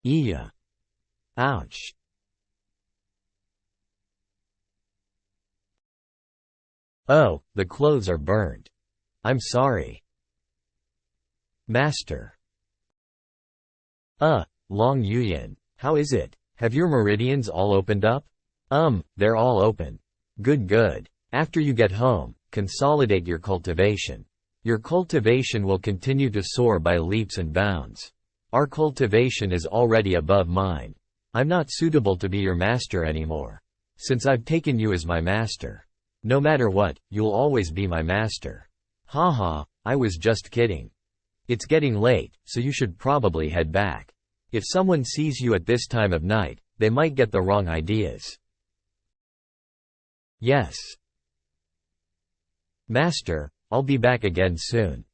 Iya. Ouch. Oh, the clothes are burned. I'm sorry. Master. Long Yuyan. How is it? Have your meridians all opened up? They're all open. Good. After you get home, consolidate your cultivation. Your cultivation will continue to soar by leaps and bounds. Our cultivation is already above mine. I'm not suitable to be your master anymore. Since I've taken you as my master. No matter what, you'll always be my master. Haha, I was just kidding. It's getting late, so you should probably head back. If someone sees you at this time of night, they might get the wrong ideas. Yes. Master, I'll be back again soon.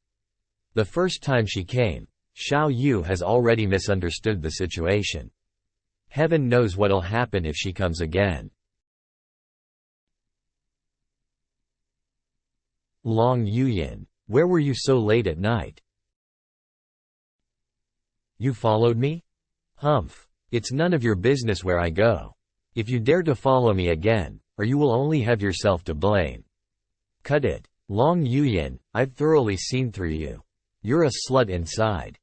The first time she came, Xiao Yu has already misunderstood the situation. Heaven knows what'll happen if she comes again. Long Yuyan, where were you so late at night? You followed me? Humph. It's none of your business where I go. If you dare to follow me again, or you will only have yourself to blame. Cut it. Long Yuyan, I've thoroughly seen through you. You're a slut inside.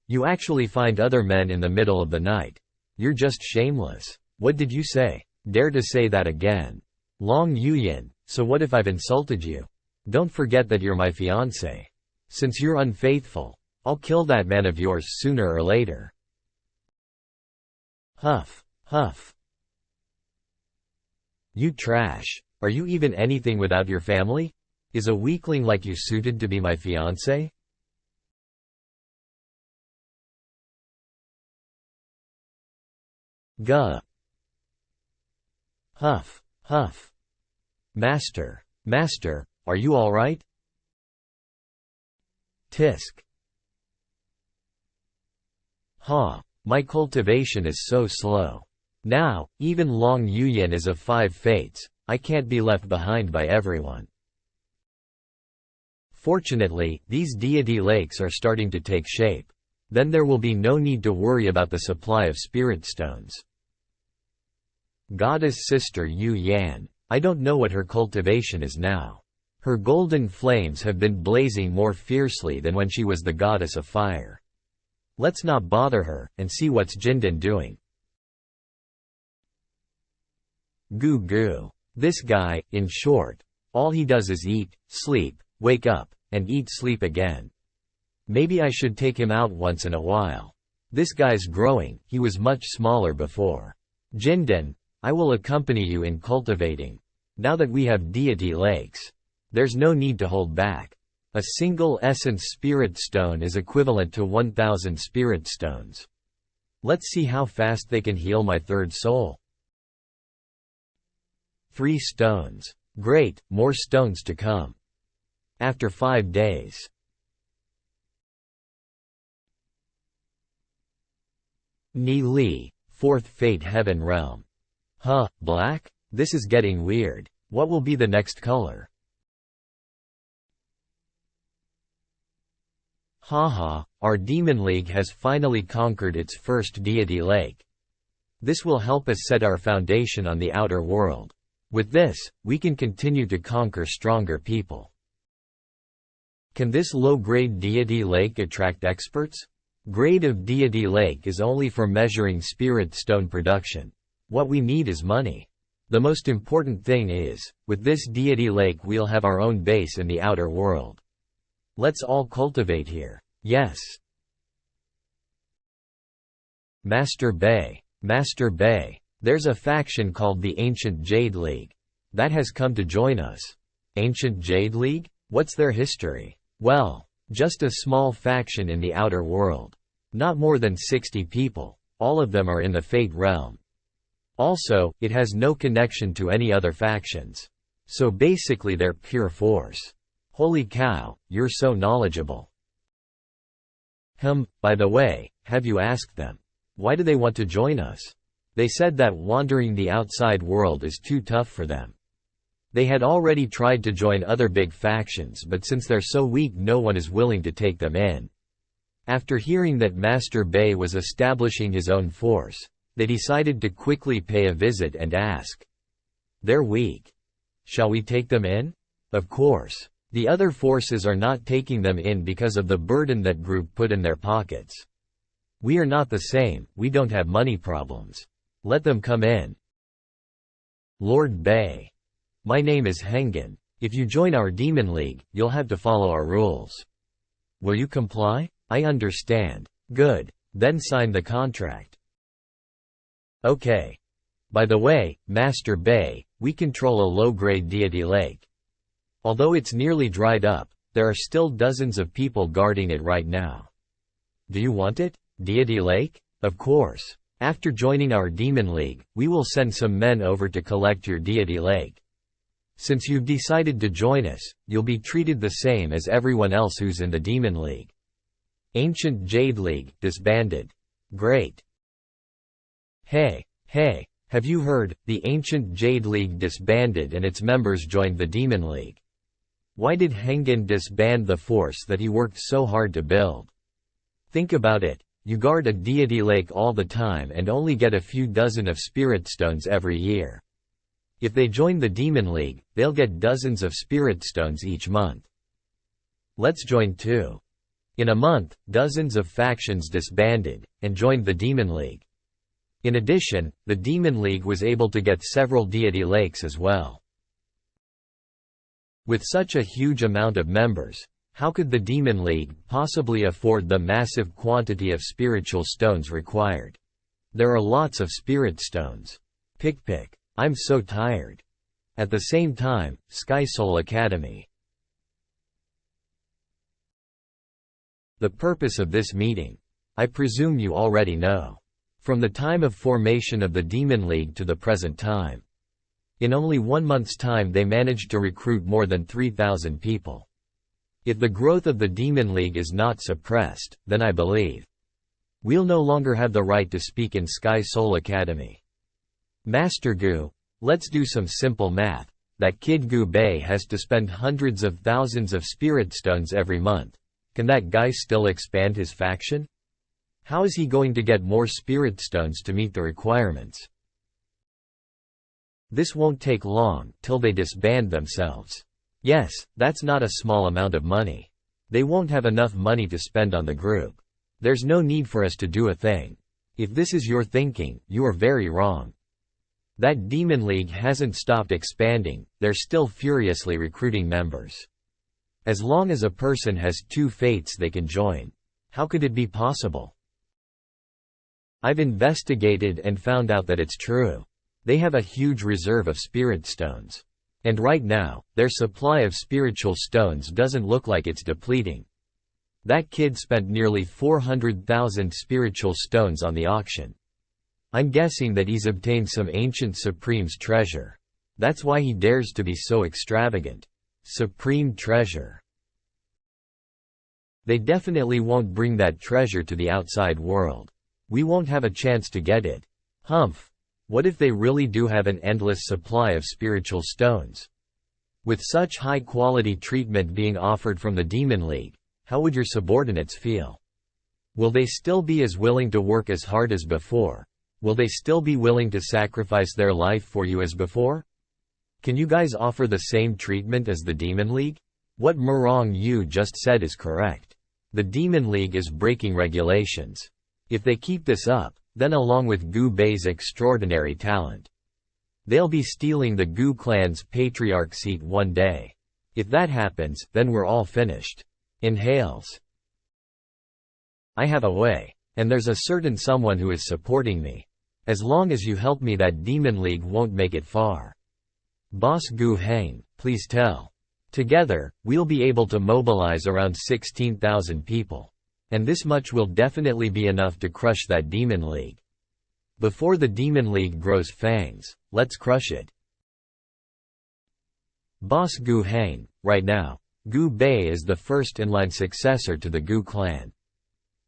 You actually find other men in the middle of the night. You're just shameless. What did you say? Dare to say that again. Long Yuyan, so what if I've insulted you? Don't forget that you're my fiancé. Since you're unfaithful, I'll kill that man of yours sooner or later. Huff. You trash. Are you even anything without your family? Is a weakling like you suited to be my fiancé? Guh. Huff. Master, are you alright? Tisk. My cultivation is so slow. Now, even Long Yuyan is of 5 fates, I can't be left behind by everyone. Fortunately, these deity lakes are starting to take shape. Then there will be no need to worry about the supply of spirit stones. Goddess sister Yu Yan, I don't know what her cultivation is now. Her golden flames have been blazing more fiercely than when she was the goddess of fire. Let's not bother her, and see what's Jindan doing. Goo. This guy, in short, all he does is eat, sleep, wake up, and eat sleep again. Maybe I should take him out once in a while. This guy's growing, he was much smaller before. Jindan, I will accompany you in cultivating. Now that we have deity lakes, there's no need to hold back. A single essence spirit stone is equivalent to 1,000 spirit stones. Let's see how fast they can heal my third soul. 3 stones. Great, more stones to come. After 5 days. Ni Li, 4th Fate Heaven Realm. Black? This is getting weird. What will be the next color? Our Demon League has finally conquered its first deity lake. This will help us set our foundation on the outer world. With this, we can continue to conquer stronger people. Can this low-grade deity lake attract experts? Grade of deity lake is only for measuring spirit stone production. What we need is money. The most important thing is, with this deity lake we'll have our own base in the outer world. Let's all cultivate here. Yes. Master Bay, there's a faction called the Ancient Jade League. That has come to join us. Ancient Jade League? What's their history? Well, just a small faction in the outer world. Not more than 60 people, all of them are in the Fate realm. Also, it has no connection to any other factions. So basically they're pure force. Holy cow, you're so knowledgeable. By the way, have you asked them? Why do they want to join us? They said that wandering the outside world is too tough for them. They had already tried to join other big factions, but since they're so weak no one is willing to take them in. After hearing that Master Bei was establishing his own force, they decided to quickly pay a visit and ask. They're weak. Shall we take them in? Of course. The other forces are not taking them in because of the burden that group put in their pockets. We are not the same, we don't have money problems. Let them come in. Lord Bei. My name is Hengen. If you join our Demon League, you'll have to follow our rules. Will you comply? I understand. Good. Then sign the contract. Okay. By the way, Master Bei, we control a low-grade deity lake. Although it's nearly dried up, there are still dozens of people guarding it right now. Do you want it? Deity Lake? Of course. After joining our Demon League, we will send some men over to collect your Deity Lake. Since you've decided to join us, you'll be treated the same as everyone else who's in the Demon League. Ancient Jade League, disbanded. Great. Hey, have you heard? The Ancient Jade League disbanded and its members joined the Demon League. Why did Hengen disband the force that he worked so hard to build? Think about it, you guard a deity lake all the time and only get a few dozen of spirit stones every year. If they join the Demon League, they'll get dozens of spirit stones each month. Let's join too. In a month, dozens of factions disbanded and joined the Demon League. In addition, the Demon League was able to get several deity lakes as well. With such a huge amount of members, how could the Demon League possibly afford the massive quantity of spiritual stones required? There are lots of spirit stones. Pick. I'm so tired. At the same time, Sky Soul Academy. The purpose of this meeting. I presume you already know. From the time of formation of the Demon League to the present time. In only 1 month's time they managed to recruit more than 3,000 people. If the growth of the Demon League is not suppressed, then I believe we'll no longer have the right to speak in Sky Soul Academy. Master Gu, let's do some simple math. That kid Gu Bei has to spend hundreds of thousands of spirit stones every month. Can that guy still expand his faction? How is he going to get more spirit stones to meet the requirements? This won't take long, till they disband themselves. Yes, that's not a small amount of money. They won't have enough money to spend on the group. There's no need for us to do a thing. If this is your thinking, you are very wrong. That Demon League hasn't stopped expanding, they're still furiously recruiting members. As long as a person has 2 fates they can join. How could it be possible? I've investigated and found out that it's true. They have a huge reserve of spirit stones. And right now, their supply of spiritual stones doesn't look like it's depleting. That kid spent nearly 400,000 spiritual stones on the auction. I'm guessing that he's obtained some ancient Supreme's treasure. That's why he dares to be so extravagant. Supreme treasure. They definitely won't bring that treasure to the outside world. We won't have a chance to get it. Humph. What if they really do have an endless supply of spiritual stones? With such high-quality treatment being offered from the Demon League, how would your subordinates feel? Will they still be as willing to work as hard as before? Will they still be willing to sacrifice their life for you as before? Can you guys offer the same treatment as the Demon League? What Murong Yu just said is correct. The Demon League is breaking regulations. If they keep this up, then along with Gu Bei's extraordinary talent, they'll be stealing the Gu clan's patriarch seat one day. If that happens, then we're all finished. Inhales. I have a way. And there's a certain someone who is supporting me. As long as you help me, that Demon League won't make it far. Boss Gu Heng, please tell. Together, we'll be able to mobilize around 16,000 people. And this much will definitely be enough to crush that Demon League. Before the Demon League grows fangs, let's crush it. Boss Gu Heng, right now, Gu Bei is the first in-line successor to the Gu clan.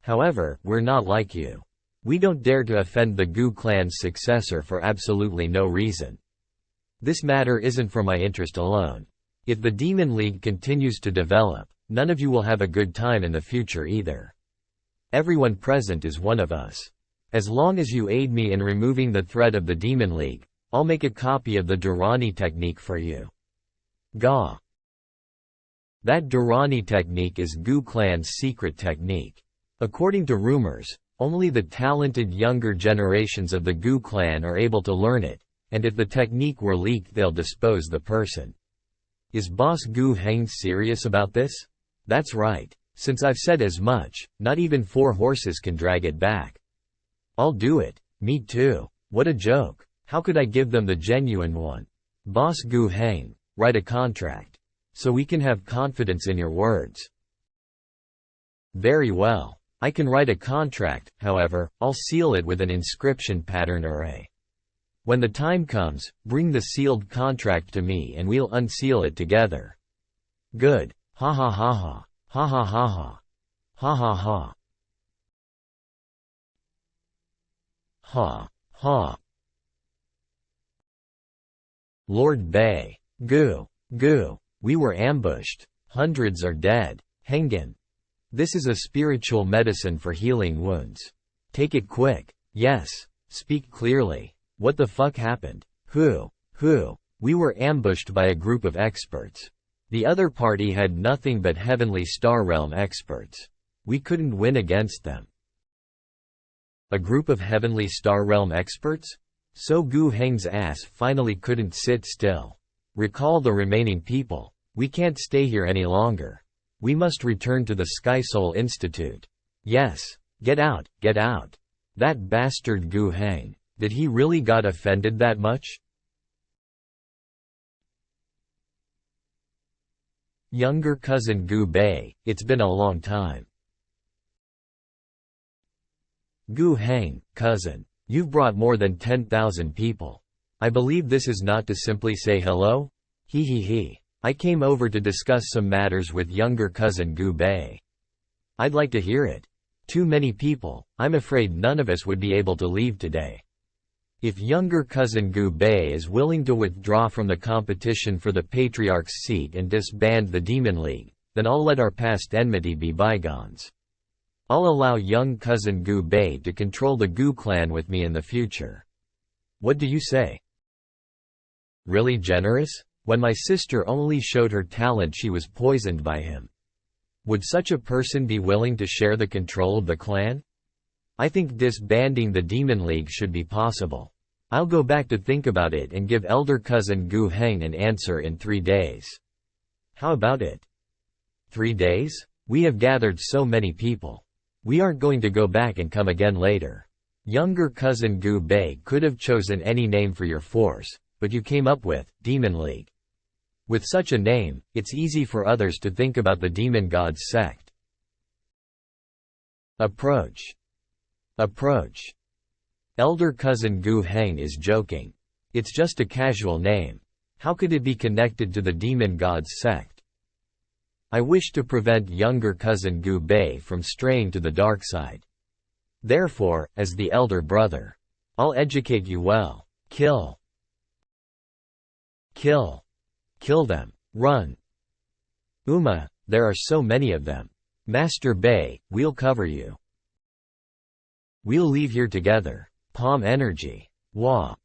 However, we're not like you. We don't dare to offend the Gu clan's successor for absolutely no reason. This matter isn't for my interest alone. If the Demon League continues to develop, none of you will have a good time in the future either. Everyone present is one of us. As long as you aid me in removing the threat of the Demon League, I'll make a copy of the Durrani technique for you. Gah. That Durrani technique is Gu Clan's secret technique. According to rumors, only the talented younger generations of the Gu Clan are able to learn it, and if the technique were leaked they'll dispose the person. Is Boss Gu Heng serious about this? That's right. Since I've said as much, not even 4 horses can drag it back. I'll do it. Me too. What a joke. How could I give them the genuine one? Boss Gu Heng, write a contract. So we can have confidence in your words. Very well. I can write a contract, however, I'll seal it with an inscription pattern array. When the time comes, bring the sealed contract to me and we'll unseal it together. Good. Ha ha ha ha. Ha ha ha ha. Ha ha ha. Ha. Ha. Lord Bei. Gu. Gu. We were ambushed. Hundreds are dead. Hengen. This is a spiritual medicine for healing wounds. Take it quick. Yes. Speak clearly. What the fuck happened? Who? We were ambushed by a group of experts. The other party had nothing but Heavenly Star Realm experts. We couldn't win against them. A group of Heavenly Star Realm experts? So Gu Heng's ass finally couldn't sit still. Recall the remaining people. We can't stay here any longer. We must return to the Sky Soul Institute. Yes. Get out, get out. That bastard Gu Heng. Did he really got offended that much? Younger cousin Gu Bei, it's been a long time. Gu Heng, cousin. You've brought more than 10,000 people. I believe this is not to simply say hello? He. I came over to discuss some matters with younger cousin Gu Bei. I'd like to hear it. Too many people, I'm afraid none of us would be able to leave today. If younger cousin Gu Bei is willing to withdraw from the competition for the Patriarch's seat and disband the Demon League, then I'll let our past enmity be bygones. I'll allow young cousin Gu Bei to control the Gu Clan with me in the future. What do you say? Really generous? When my sister only showed her talent she was poisoned by him. Would such a person be willing to share the control of the clan? I think disbanding the Demon League should be possible. I'll go back to think about it and give elder cousin Gu Heng an answer in 3 days. How about it? 3 days? We have gathered so many people. We aren't going to go back and come again later. Younger cousin Gu Bei could have chosen any name for your force, but you came up with Demon League. With such a name, it's easy for others to think about the demon god's sect. Approach. Elder cousin Gu Heng is joking. It's just a casual name. How could it be connected to the demon god's sect? I wish to prevent younger cousin Gu Bei from straying to the dark side. Therefore, as the elder brother, I'll educate you well. Kill them. Run. There are so many of them. Master Bei, we'll cover you. We'll leave here together. Palm energy. Wah.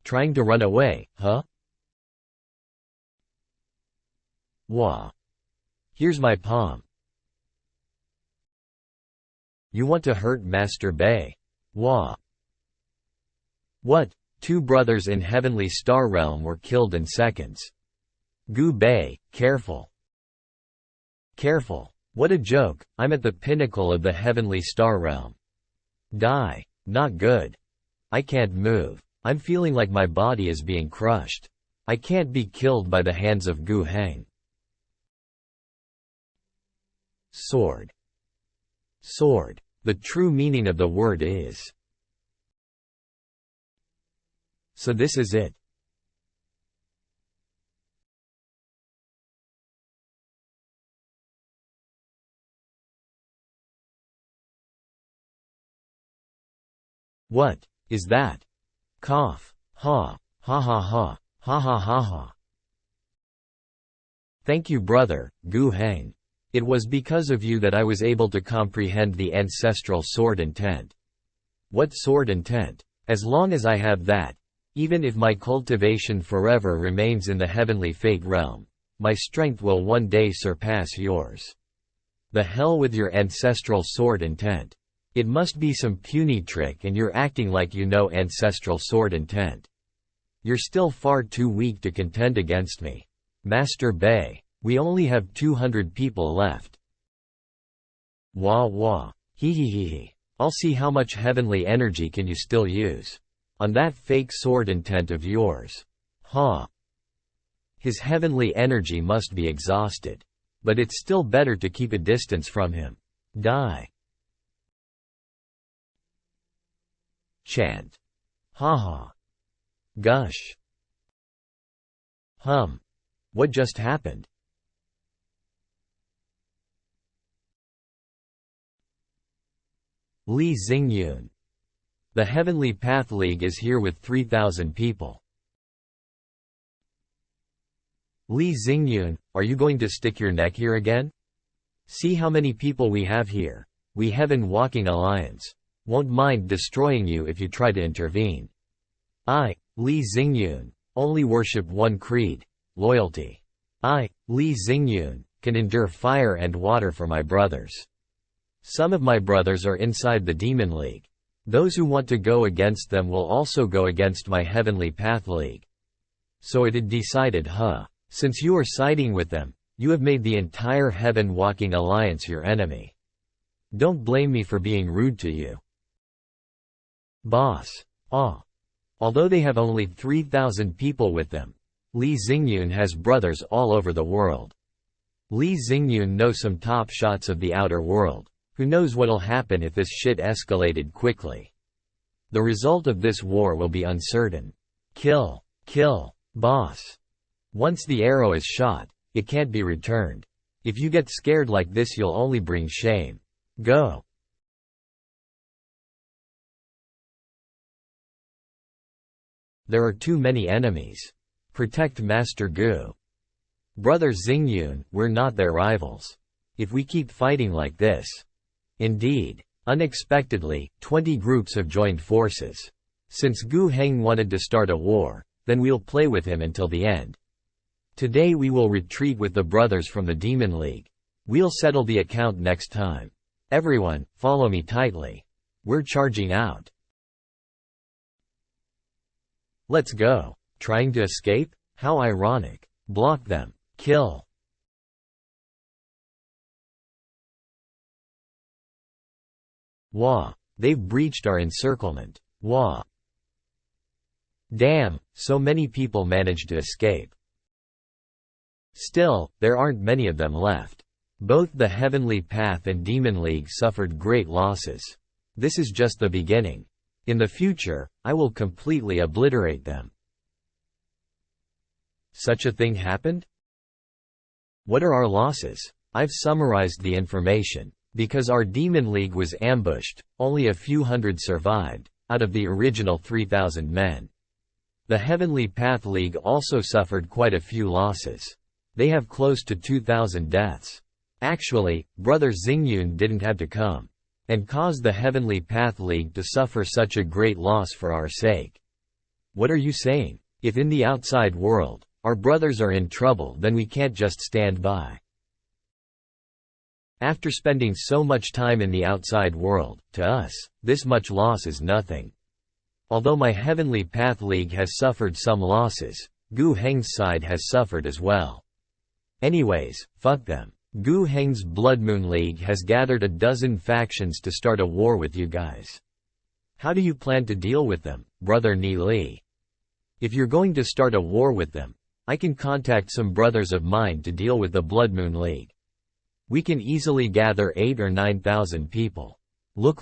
Trying to run away, huh? Wah. Here's my palm. You want to hurt Master Bei? Wah. What? 2 brothers in Heavenly Star Realm were killed in seconds. Gu Bei, careful. Careful. What a joke, I'm at the pinnacle of the Heavenly Star Realm. Die. Not good. I can't move. I'm feeling like my body is being crushed. I can't be killed by the hands of Gu Heng. Sword. The true meaning of the word is. So this is it. What is that? Cough. Ha. Ha ha ha. Ha ha ha ha. Thank you brother, Gu Heng. It was because of you that I was able to comprehend the ancestral sword intent. What sword intent? As long as I have that, even if my cultivation forever remains in the heavenly fate realm, my strength will one day surpass yours. The hell with your ancestral sword intent. It must be some puny trick and you're acting like you know ancestral sword intent. You're still far too weak to contend against me. Master Bay, we only have 200 people left. Wah wah. Hee hee hee hee. I'll see how much heavenly energy can you still use. On that fake sword intent of yours. Huh. His heavenly energy must be exhausted. But it's still better to keep a distance from him. Die. Chant. Ha ha. Gush. What just happened? Li Xingyun. The Heavenly Path League is here with 3,000 people. Li Xingyun, are you going to stick your neck here again? See how many people we have here. We Heaven Walking Alliance. Won't mind destroying you if you try to intervene. I, Li Xingyun, only worship one creed, loyalty. I, Li Xingyun, can endure fire and water for my brothers. Some of my brothers are inside the Demon League. Those who want to go against them will also go against my Heavenly Path League. So it had decided, since you are siding with them, you have made the entire Heaven Walking Alliance your enemy. Don't blame me for being rude to you. Boss. Although they have only 3,000 people with them, Li Xingyun has brothers all over the world. Li Xingyun knows some top shots of the outer world. Who knows what'll happen if this shit escalated quickly. The result of this war will be uncertain. Kill, boss. Once the arrow is shot, it can't be returned. If you get scared like this you'll only bring shame. Go. There are too many enemies. Protect Master Gu. Brother Xingyun, we're not their rivals. If we keep fighting like this. Indeed. Unexpectedly, 20 groups have joined forces. Since Gu Heng wanted to start a war, then we'll play with him until the end. Today we will retreat with the brothers from the Demon League. We'll settle the account next time. Everyone, follow me tightly. We're charging out. Let's go. Trying to escape? How ironic. Block them. Kill. Wah. They've breached our encirclement. Wah. Damn, so many people managed to escape. Still, there aren't many of them left. Both the Heavenly Path and Demon League suffered great losses. This is just the beginning. In the future, I will completely obliterate them. Such a thing happened? What are our losses? I've summarized the information. Because our Demon League was ambushed, only a few hundred survived, out of the original 3,000 men. The Heavenly Path League also suffered quite a few losses. They have close to 2,000 deaths. Actually, Brother Xingyun didn't have to come and cause the Heavenly Path League to suffer such a great loss for our sake. What are you saying? If in the outside world, our brothers are in trouble, then we can't just stand by. After spending so much time in the outside world, to us, this much loss is nothing. Although my Heavenly Path League has suffered some losses, Gu Heng's side has suffered as well. Anyways, fuck them. Gu Heng's Blood Moon League has gathered a dozen factions to start a war with you guys. How do you plan to deal with them, Brother Ni Li? If you're going to start a war with them, I can contact some brothers of mine to deal with the Blood Moon League. We can easily gather 8,000 or 9,000 people. Look.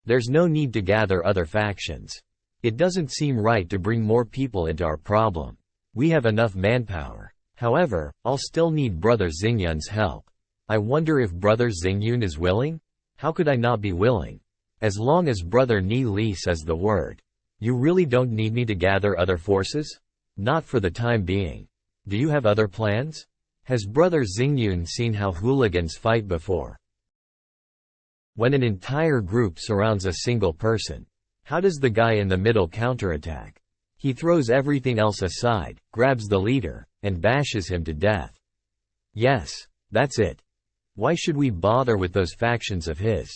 There's no need to gather other factions. It doesn't seem right to bring more people into our problem. We have enough manpower. However, I'll still need Brother Xingyun's help. I wonder if Brother Xingyun is willing? How could I not be willing? As long as Brother Ni Li says the word. You really don't need me to gather other forces? Not for the time being. Do you have other plans? Has Brother Xingyun seen how hooligans fight before? When an entire group surrounds a single person, how does the guy in the middle counterattack? He throws everything else aside, grabs the leader, and bashes him to death. Yes, that's it. Why should we bother with those factions of his?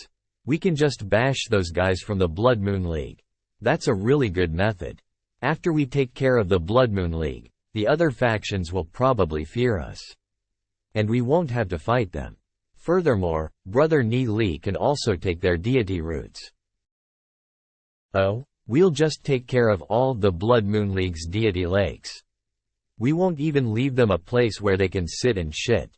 We can just bash those guys from the Blood Moon League. That's a really good method. After we take care of the Blood Moon League, the other factions will probably fear us. And we won't have to fight them. Furthermore, Brother Ni Li can also take their deity roots. Oh? We'll just take care of all the Blood Moon League's deity lakes. We won't even leave them a place where they can sit and shit.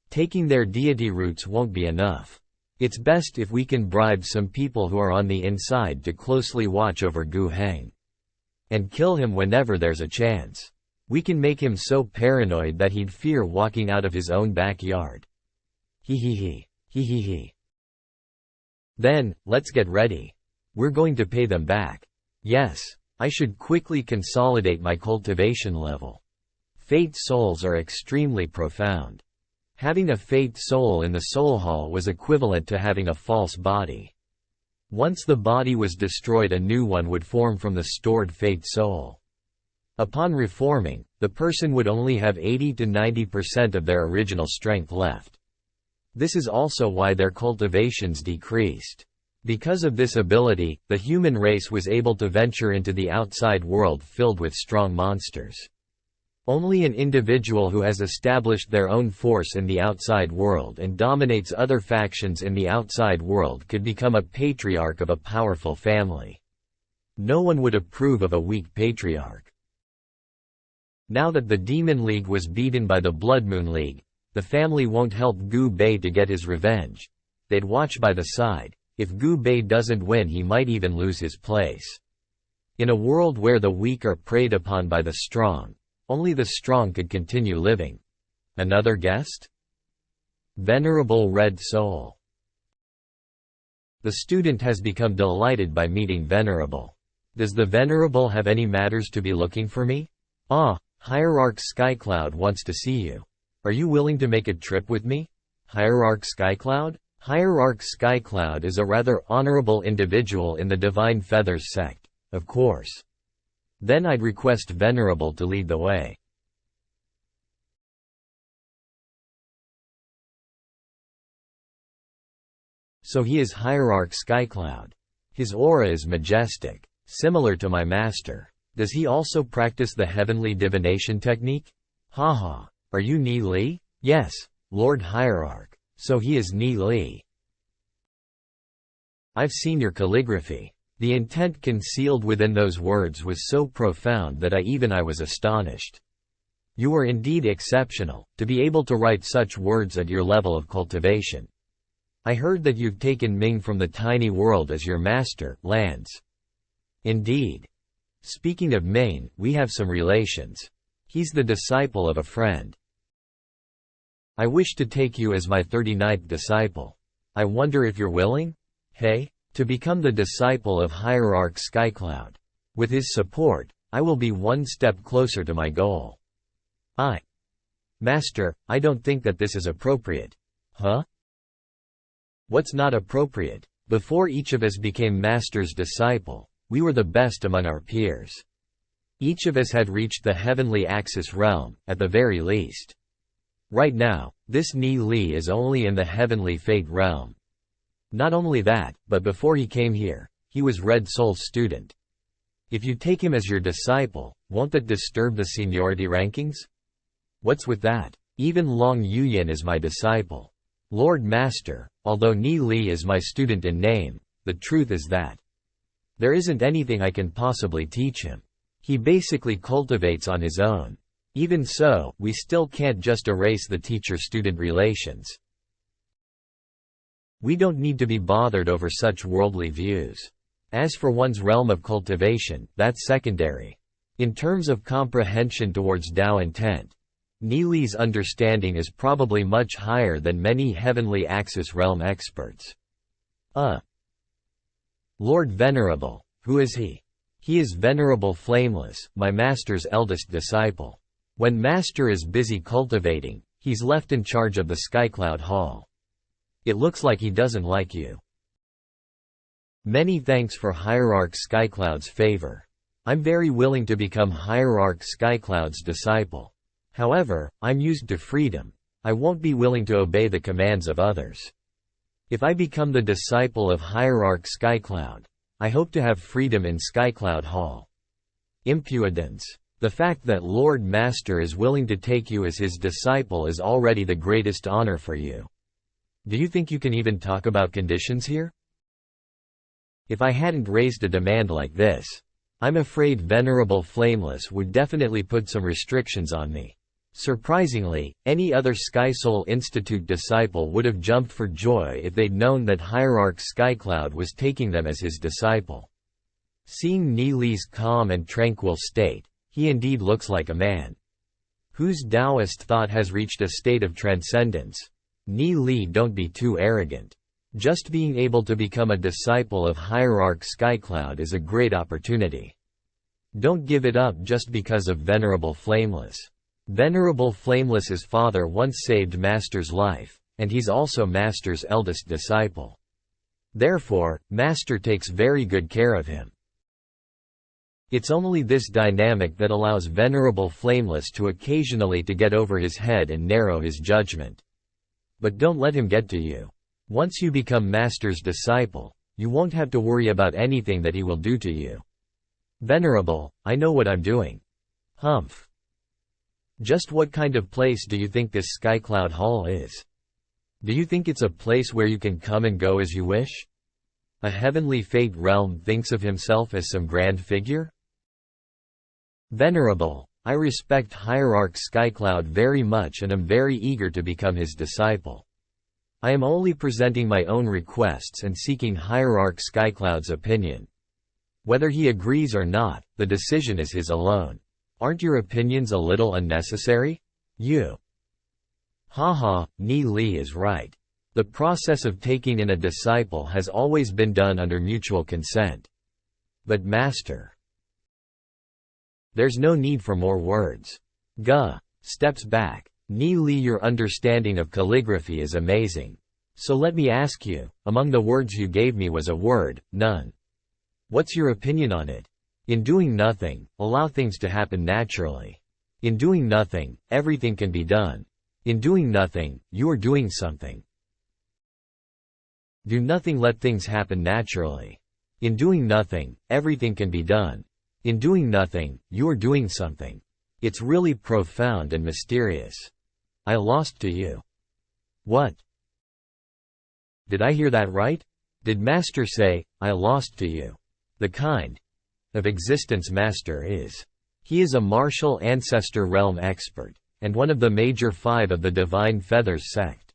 Taking their deity roots won't be enough. It's best if we can bribe some people who are on the inside to closely watch over Gu Heng. And kill him whenever there's a chance. We can make him so paranoid that he'd fear walking out of his own backyard. Hee hee hee. Hee hee hee. Then, let's get ready. We're going to pay them back. Yes, I should quickly consolidate my cultivation level. Fate souls are extremely profound. Having a fate soul in the soul hall was equivalent to having a false body. Once the body was destroyed, a new one would form from the stored fate soul. Upon reforming, the person would only have 80 to 90% of their original strength left. This is also why their cultivations decreased. Because of this ability, the human race was able to venture into the outside world filled with strong monsters. Only an individual who has established their own force in the outside world and dominates other factions in the outside world could become a patriarch of a powerful family. No one would approve of a weak patriarch. Now that the Demon League was beaten by the Blood Moon League, the family won't help Gu Bei to get his revenge. They'd watch by the side. If Gu Bei doesn't win, he might even lose his place. In a world where the weak are preyed upon by the strong, only the strong could continue living. Another guest? Venerable Red Soul. The student has become delighted by meeting Venerable. Does the Venerable have any matters to be looking for me? Ah, Hierarch Skycloud wants to see you. Are you willing to make a trip with me? Hierarch Skycloud? Hierarch Skycloud is a rather honorable individual in the Divine Feathers sect, of course. Then I'd request Venerable to lead the way. So he is Hierarch Skycloud. His aura is majestic, similar to my master. Does he also practice the heavenly divination technique? Haha, are you Ni Li? Yes, Lord Hierarch. So he is Ni Li. I've seen your calligraphy. The intent concealed within those words was so profound that I was astonished. You are indeed exceptional, to be able to write such words at your level of cultivation. I heard that you've taken Ming from the tiny world as your master, Lance. Indeed. Speaking of Ming, we have some relations. He's the disciple of a friend. I wish to take you as my 39th disciple. I wonder if you're willing? Hey? To become the disciple of Hierarch Skycloud. With his support, I will be one step closer to my goal. Master, I don't think that this is appropriate. Huh? What's not appropriate? Before each of us became Master's disciple, we were the best among our peers. Each of us had reached the heavenly Axis realm, at the very least. Right now, this Ni Li is only in the heavenly fate realm. Not only that, but before he came here, he was Red Soul's student. If you take him as your disciple, won't that disturb the seniority rankings? What's with that? Even Long Yuyin is my disciple. Lord Master, although Ni Li is my student in name, the truth is that there isn't anything I can possibly teach him. He basically cultivates on his own. Even so, we still can't just erase the teacher-student relations. We don't need to be bothered over such worldly views. As for one's realm of cultivation, that's secondary. In terms of comprehension towards Tao intent, Ni Li's understanding is probably much higher than many heavenly Axis realm experts. Lord Venerable, who is he? He is Venerable Flameless, my master's eldest disciple. When master is busy cultivating, He's left in charge of the Skycloud Hall. It looks like he doesn't like you. Many thanks for Hierarch Skycloud's favor. I'm very willing to become Hierarch Skycloud's disciple. However, I'm used to freedom. I won't be willing to obey the commands of others. If I become the disciple of Hierarch Skycloud, I hope to have freedom in Skycloud Hall. Impudence. The fact that Lord Master is willing to take you as his disciple is already the greatest honor for you. Do you think you can even talk about conditions here? If I hadn't raised a demand like this, I'm afraid Venerable Flameless would definitely put some restrictions on me. Surprisingly, any other Sky Soul Institute disciple would have jumped for joy if they'd known that Hierarch Skycloud was taking them as his disciple. Seeing Ni Li's calm and tranquil state, he indeed looks like a man whose Taoist thought has reached a state of transcendence. Ni Li, don't be too arrogant. Just being able to become a disciple of Hierarch Skycloud is a great opportunity. Don't give it up just because of Venerable Flameless. Venerable Flameless's father once saved Master's life, and he's also Master's eldest disciple. Therefore, Master takes very good care of him. It's only this dynamic that allows Venerable Flameless to occasionally to get over his head and narrow his judgment. But don't let him get to you. Once you become Master's disciple, you won't have to worry about anything that he will do to you. Venerable, I know what I'm doing. Humph. Just what kind of place do you think this Skycloud Hall is? Do you think it's a place where you can come and go as you wish? A heavenly fate realm thinks of himself as some grand figure? Venerable, I respect Hierarch Skycloud very much and am very eager to become his disciple. I am only presenting my own requests and seeking Hierarch Skycloud's opinion. Whether he agrees or not, the decision is his alone. Aren't your opinions a little unnecessary? You. Haha, Ni Li is right. The process of taking in a disciple has always been done under mutual consent. But Master. There's no need for more words. Guh. Steps back. Ni Li, your understanding of calligraphy is amazing. So let me ask you, among the words you gave me was a word, none. What's your opinion on it? In doing nothing, allow things to happen naturally. In doing nothing, everything can be done. In doing nothing, you are doing something. Do nothing, let things happen naturally. In doing nothing, everything can be done. In doing nothing, you are doing something. It's really profound and mysterious. I lost to you. What? Did I hear that right? Did Master say, I lost to you? The kind of existence Master is. He is a martial ancestor realm expert, and one of the major 5 of the Divine Feathers sect.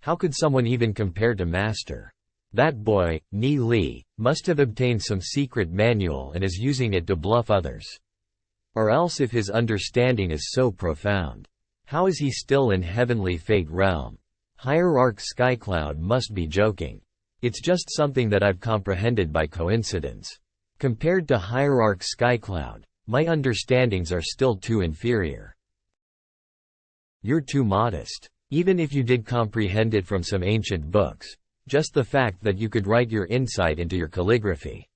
How could someone even compare to Master? That boy, Ni Li, must have obtained some secret manual and is using it to bluff others. Or else if his understanding is so profound, how is he still in Heavenly Fate realm? Hierarch Skycloud must be joking. It's just something that I've comprehended by coincidence. Compared to Hierarch Skycloud, my understandings are still too inferior. You're too modest. Even if you did comprehend it from some ancient books, just the fact that you could write your insight into your calligraphy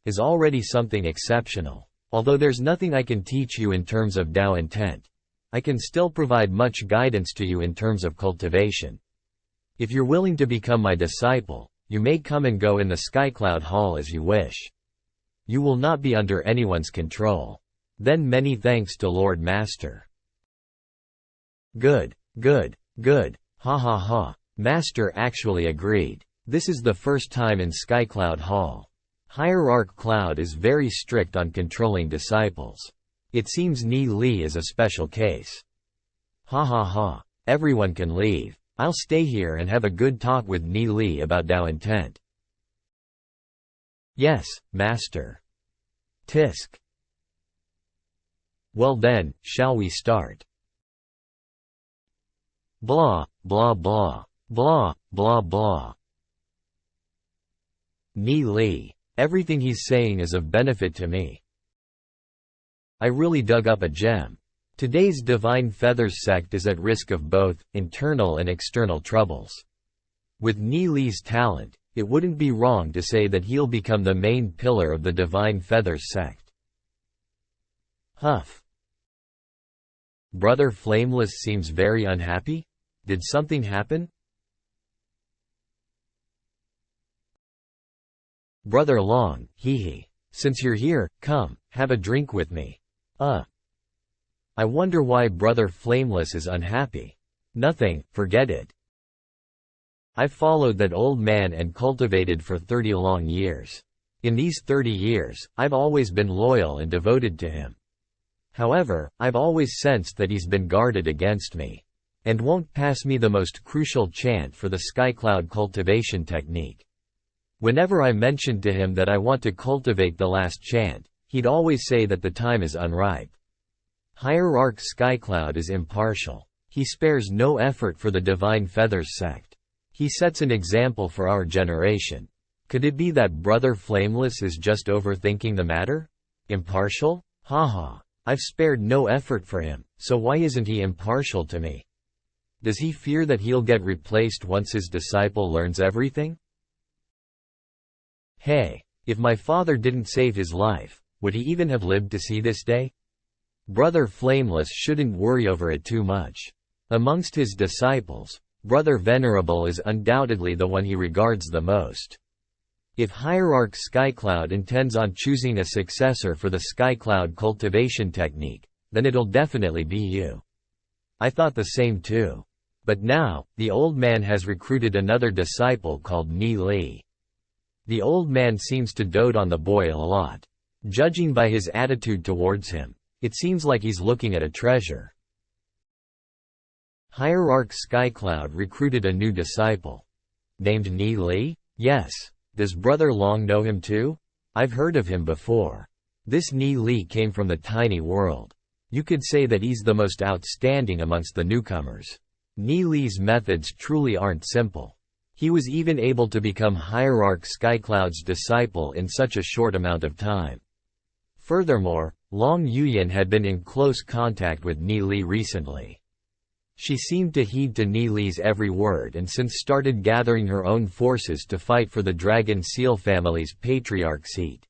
is already something exceptional. Although there's nothing I can teach you in terms of Tao intent, I can still provide much guidance to you in terms of cultivation. If you're willing to become my disciple, you may come and go in the Skycloud Hall as you wish. You will not be under anyone's control. Then many thanks to Lord Master. Good, good, good, ha ha ha. Master actually agreed. This is the first time in Skycloud Hall. Hierarch Cloud is very strict on controlling disciples. It seems Ni Li is a special case. Ha ha ha. Everyone can leave. I'll stay here and have a good talk with Ni Li about Tao intent. Yes, Master. Tisk. Well then, shall we start? Blah, blah blah, blah, blah blah. Ni Li. Everything he's saying is of benefit to me. I really dug up a gem. Today's Divine Feathers sect is at risk of both internal and external troubles. With Ni Li's talent, it wouldn't be wrong to say that he'll become the main pillar of the Divine Feathers sect. Huff. Brother Flameless seems very unhappy? Did something happen? Brother Long, hee. Since you're here, come, have a drink with me. I wonder why Brother Flameless is unhappy. Nothing, forget it. I've followed that old man and cultivated for 30 long years. In these 30 years, I've always been loyal and devoted to him. However, I've always sensed that he's been guarded against me. And won't pass me the most crucial chant for the Skycloud cultivation technique. Whenever I mentioned to him that I want to cultivate the last chant, he'd always say that the time is unripe. Hierarch Skycloud is impartial. He spares no effort for the Divine Feathers sect. He sets an example for our generation. Could it be that Brother Flameless is just overthinking the matter? Impartial? Haha. I've spared no effort for him, so why isn't he impartial to me? Does he fear that he'll get replaced once his disciple learns everything? Hey, if my father didn't save his life, would he even have lived to see this day? Brother Flameless shouldn't worry over it too much. Amongst his disciples, Brother Venerable is undoubtedly the one he regards the most. If Hierarch Skycloud intends on choosing a successor for the Skycloud cultivation technique, then it'll definitely be you. I thought the same too. But now, the old man has recruited another disciple called Ni Li. The old man seems to dote on the boy a lot. Judging by his attitude towards him, it seems like he's looking at a treasure. Hierarch Skycloud recruited a new disciple. Named Ni Li? Yes. Does Brother Long know him too? I've heard of him before. This Ni Li came from the tiny world. You could say that he's the most outstanding amongst the newcomers. Ni Li's methods truly aren't simple. He was even able to become Hierarch Skycloud's disciple in such a short amount of time. Furthermore, Long Yuyan had been in close contact with Ni Li recently. She seemed to heed to Ni Li's every word and since started gathering her own forces to fight for the Dragon Seal family's patriarch seat.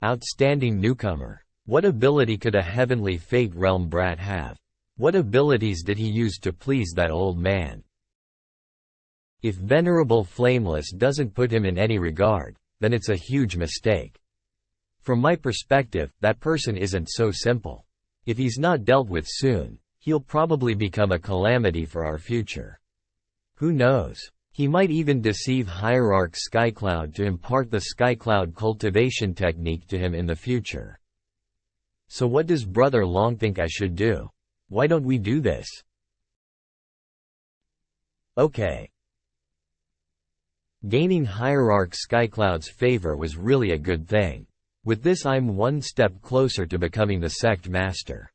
Outstanding newcomer. What ability could a heavenly Fate Realm brat have? What abilities did he use to please that old man? If Venerable Flameless doesn't put him in any regard, then it's a huge mistake. From my perspective, that person isn't so simple. If he's not dealt with soon, he'll probably become a calamity for our future. Who knows? He might even deceive Hierarch Skycloud to impart the Skycloud cultivation technique to him in the future. So what does Brother Long think I should do? Why don't we do this? Okay. Gaining Hierarch Skycloud's favor was really a good thing. With this I'm one step closer to becoming the sect master.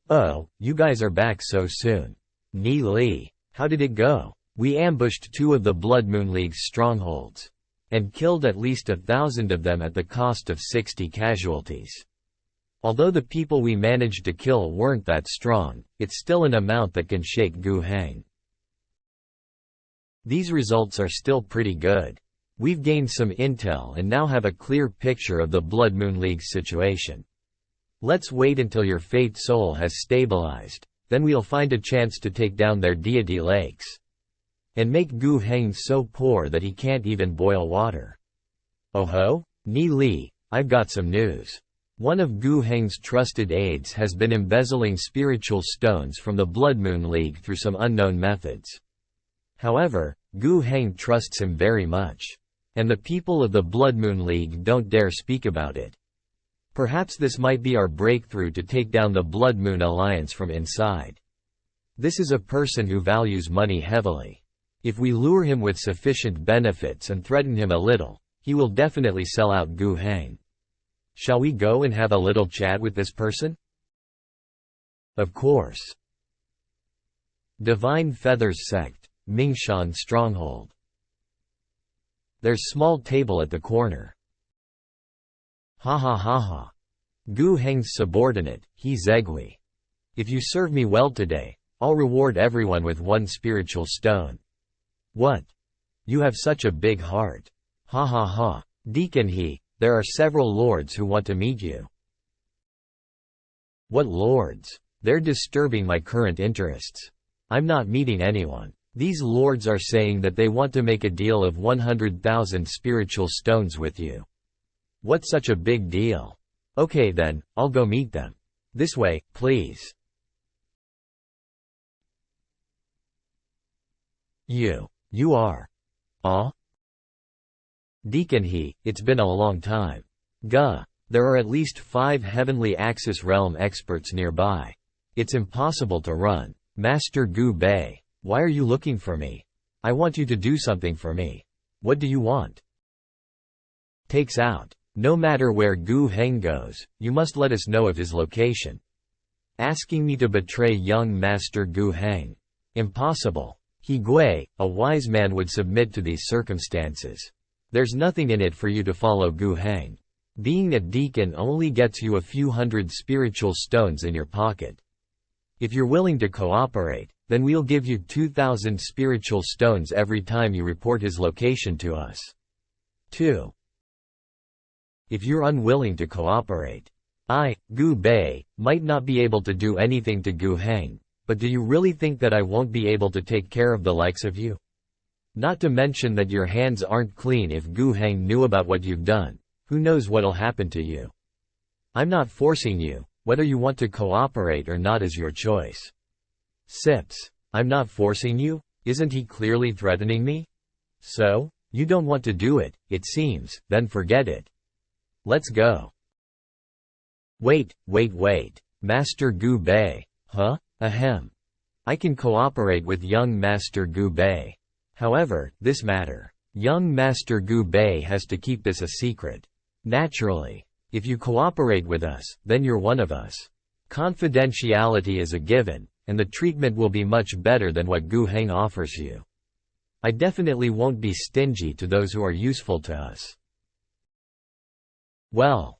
Oh, you guys are back so soon. Ni Li, how did it go? We ambushed 2 of the Blood Moon League's strongholds. And killed at least 1,000 of them at the cost of 60 casualties. Although the people we managed to kill weren't that strong, it's still an amount that can shake Gu Heng. These results are still pretty good. We've gained some intel and now have a clear picture of the Blood Moon League's situation. Let's wait until your Fate Soul has stabilized, then we'll find a chance to take down their deity lakes. And make Gu Heng so poor that he can't even boil water. Oh ho? Ni Li, I've got some news. One of Gu Heng's trusted aides has been embezzling spiritual stones from the Blood Moon League through some unknown methods. However, Gu Heng trusts him very much. And the people of the Blood Moon League don't dare speak about it. Perhaps this might be our breakthrough to take down the Blood Moon Alliance from inside. This is a person who values money heavily. If we lure him with sufficient benefits and threaten him a little, he will definitely sell out Gu Heng. Shall we go and have a little chat with this person? Of course. Divine Feathers Sect, Mingshan Stronghold. There's small table at the corner. Ha ha ha ha. Gu Heng's subordinate, He Zegui. If you serve me well today, I'll reward everyone with 1 spiritual stone. What? You have such a big heart. Ha ha ha. Deacon He, there are several lords who want to meet you. What lords? They're disturbing my current interests. I'm not meeting anyone. These lords are saying that they want to make a deal of 100,000 spiritual stones with you. What's such a big deal? Okay then, I'll go meet them. This way, please. You are. Deacon He, it's been a long time. Guh. There are at least 5 Heavenly Axis Realm experts nearby. It's impossible to run. Master Gu Bei, why are you looking for me? I want you to do something for me. What do you want? Takes out. No matter where Gu Heng goes, you must let us know of his location. Asking me to betray young Master Gu Heng. Impossible. He Gui, a wise man, would submit to these circumstances. There's nothing in it for you to follow Gu Heng. Being a deacon only gets you a few hundred spiritual stones in your pocket. If you're willing to cooperate, then we'll give you 2,000 spiritual stones every time you report his location to us. 2. If you're unwilling to cooperate, I, Gu Bei, might not be able to do anything to Gu Heng, but do you really think that I won't be able to take care of the likes of you? Not to mention that your hands aren't clean. If Gu Heng knew about what you've done, who knows what'll happen to you? I'm not forcing you. Whether you want to cooperate or not is your choice. Sips. I'm not forcing you? Isn't he clearly threatening me? So? You don't want to do it, it seems, then forget it. Let's go. Wait. Master Gu Bei. Huh? Ahem. I can cooperate with young Master Gu Bei. However, this matter. Young Master Gu Bei has to keep this a secret. Naturally. If you cooperate with us, then you're one of us. Confidentiality is a given, and the treatment will be much better than what Gu Heng offers you. I definitely won't be stingy to those who are useful to us. Well.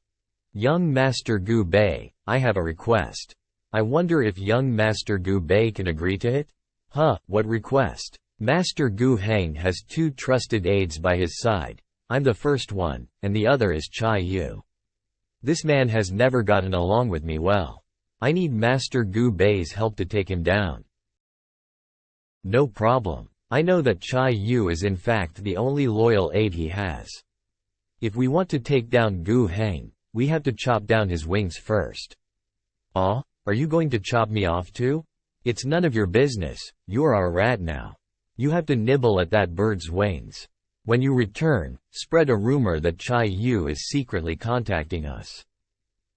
Young Master Gu Bei, I have a request. I wonder if young Master Gu Bei can agree to it? Huh, what request? Master Gu Heng has 2 trusted aides by his side. I'm the first one, and the other is Chai Yu. This man has never gotten along with me well. I need Master Gu Bei's help to take him down. No problem. I know that Chai Yu is in fact the only loyal aide he has. If we want to take down Gu Heng, we have to chop down his wings first. Are you going to chop me off too? It's none of your business, you're our rat now. You have to nibble at that bird's wings. When you return, spread a rumor that Chai Yu is secretly contacting us.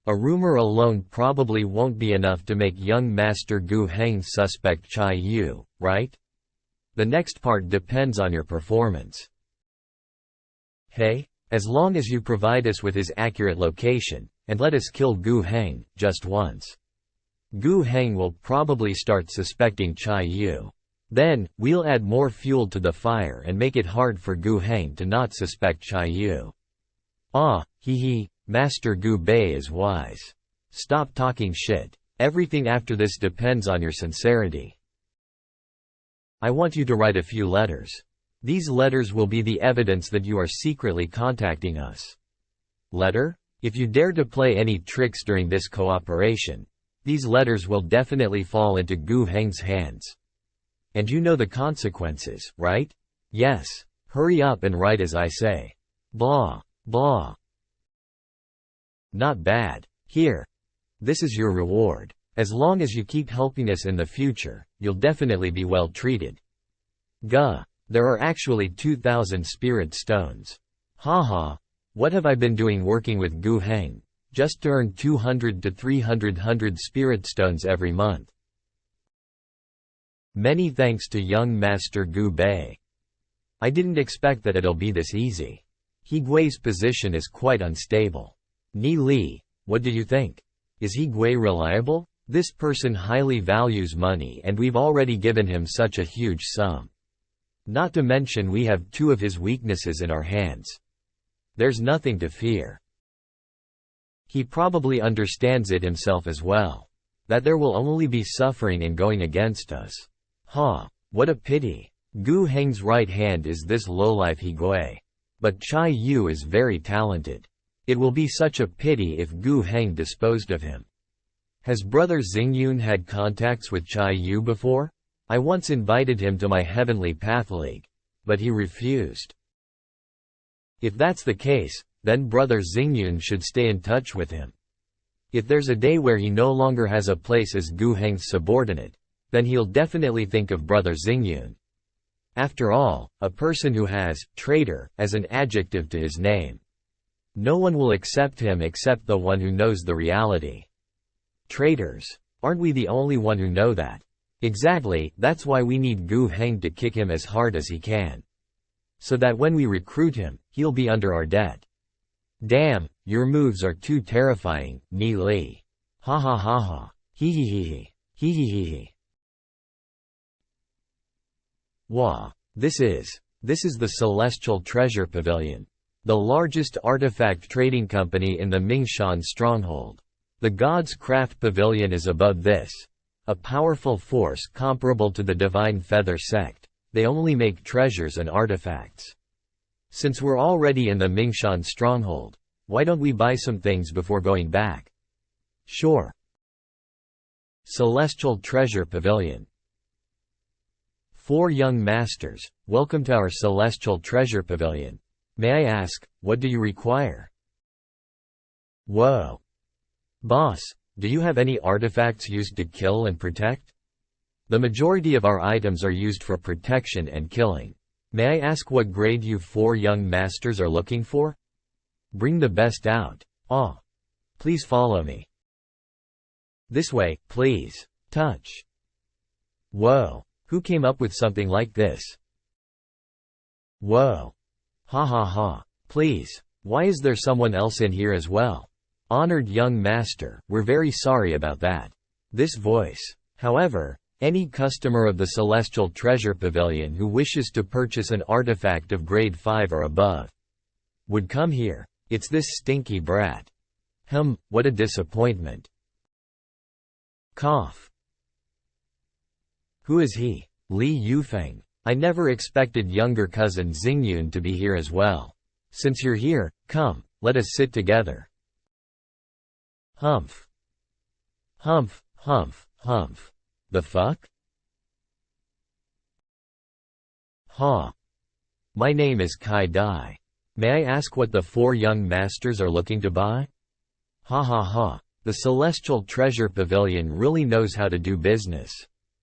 A rumor alone probably won't be enough to make young Master Gu Heng suspect Chai Yu, right? The next part depends on your performance. Hey, as long as you provide us with his accurate location, and let us kill Gu Heng, just once. Gu Heng will probably start suspecting Chai Yu. Then, we'll add more fuel to the fire and make it hard for Gu Heng to not suspect Chai Yu. Master Gu Bei is wise. Stop talking shit. Everything after this depends on your sincerity. I want you to write a few letters. These letters will be the evidence that you are secretly contacting us. Letter? If you dare to play any tricks during this cooperation, these letters will definitely fall into Gu Heng's hands. And you know the consequences, right? Yes. Hurry up and write as I say. Blah. Blah. Not bad. Here. This is your reward. As long as you keep helping us in the future, you'll definitely be well treated. Guh. There are actually 2,000 spirit stones. Haha. What have I been doing working with Gu Heng? Just to earn 200 to 300 spirit stones every month. Many thanks to young Master Gu Bei. I didn't expect that it'll be this easy. He Gui's position is quite unstable. Ni Li, what do you think? Is He Gui reliable? This person highly values money and we've already given him such a huge sum. Not to mention we have 2 of his weaknesses in our hands. There's nothing to fear. He probably understands it himself as well. That there will only be suffering in going against us. What a pity. Gu Heng's right hand is this lowlife He Gui. But Chai Yu is very talented. It will be such a pity if Gu Heng disposed of him. Has brother Xingyun had contacts with Chai Yu before? I once invited him to my Heavenly Path League. But he refused. If that's the case, then brother Xingyun should stay in touch with him. If there's a day where he no longer has a place as Gu Heng's subordinate, then he'll definitely think of brother Xingyun. After all, a person who has traitor as an adjective to his name. No one will accept him except the one who knows the reality. Traitors. Aren't we the only one who know that? Exactly, that's why we need Gu Heng to kick him as hard as he can. So that when we recruit him, he'll be under our debt. Damn, your moves are too terrifying, Ni Li. Ha ha ha ha. Hee hee hee hee. Hee hee hee hee. Wah. This is the Celestial Treasure Pavilion. The largest artifact trading company in the Mingshan stronghold. The God's Craft Pavilion is above this. A powerful force comparable to the Divine Feather sect. They only make treasures and artifacts. Since we're already in the Mingshan stronghold, why don't we buy some things before going back? Sure. Celestial Treasure Pavilion. 4 young masters, welcome to our Celestial Treasure Pavilion. May I ask, what do you require? Whoa. Boss, do you have any artifacts used to kill and protect? The majority of our items are used for protection and killing. May I ask what grade you 4 young masters are looking for? Bring the best out. Please follow me. This way, please. Touch. Whoa. Who came up with something like this? Whoa. Ha ha ha. Please. Why is there someone else in here as well? Honored young master, we're very sorry about that. This voice. However, any customer of the Celestial Treasure Pavilion who wishes to purchase an artifact of grade 5 or above would come here. It's this stinky brat. What a disappointment. Cough. Who is he? Li Yufeng. I never expected younger cousin Xingyun to be here as well. Since you're here, come, let us sit together. Humph. Humph, humph, humph. The fuck? My name is Kai Dai. May I ask what the 4 young masters are looking to buy? Ha ha ha. The Celestial Treasure Pavilion really knows how to do business.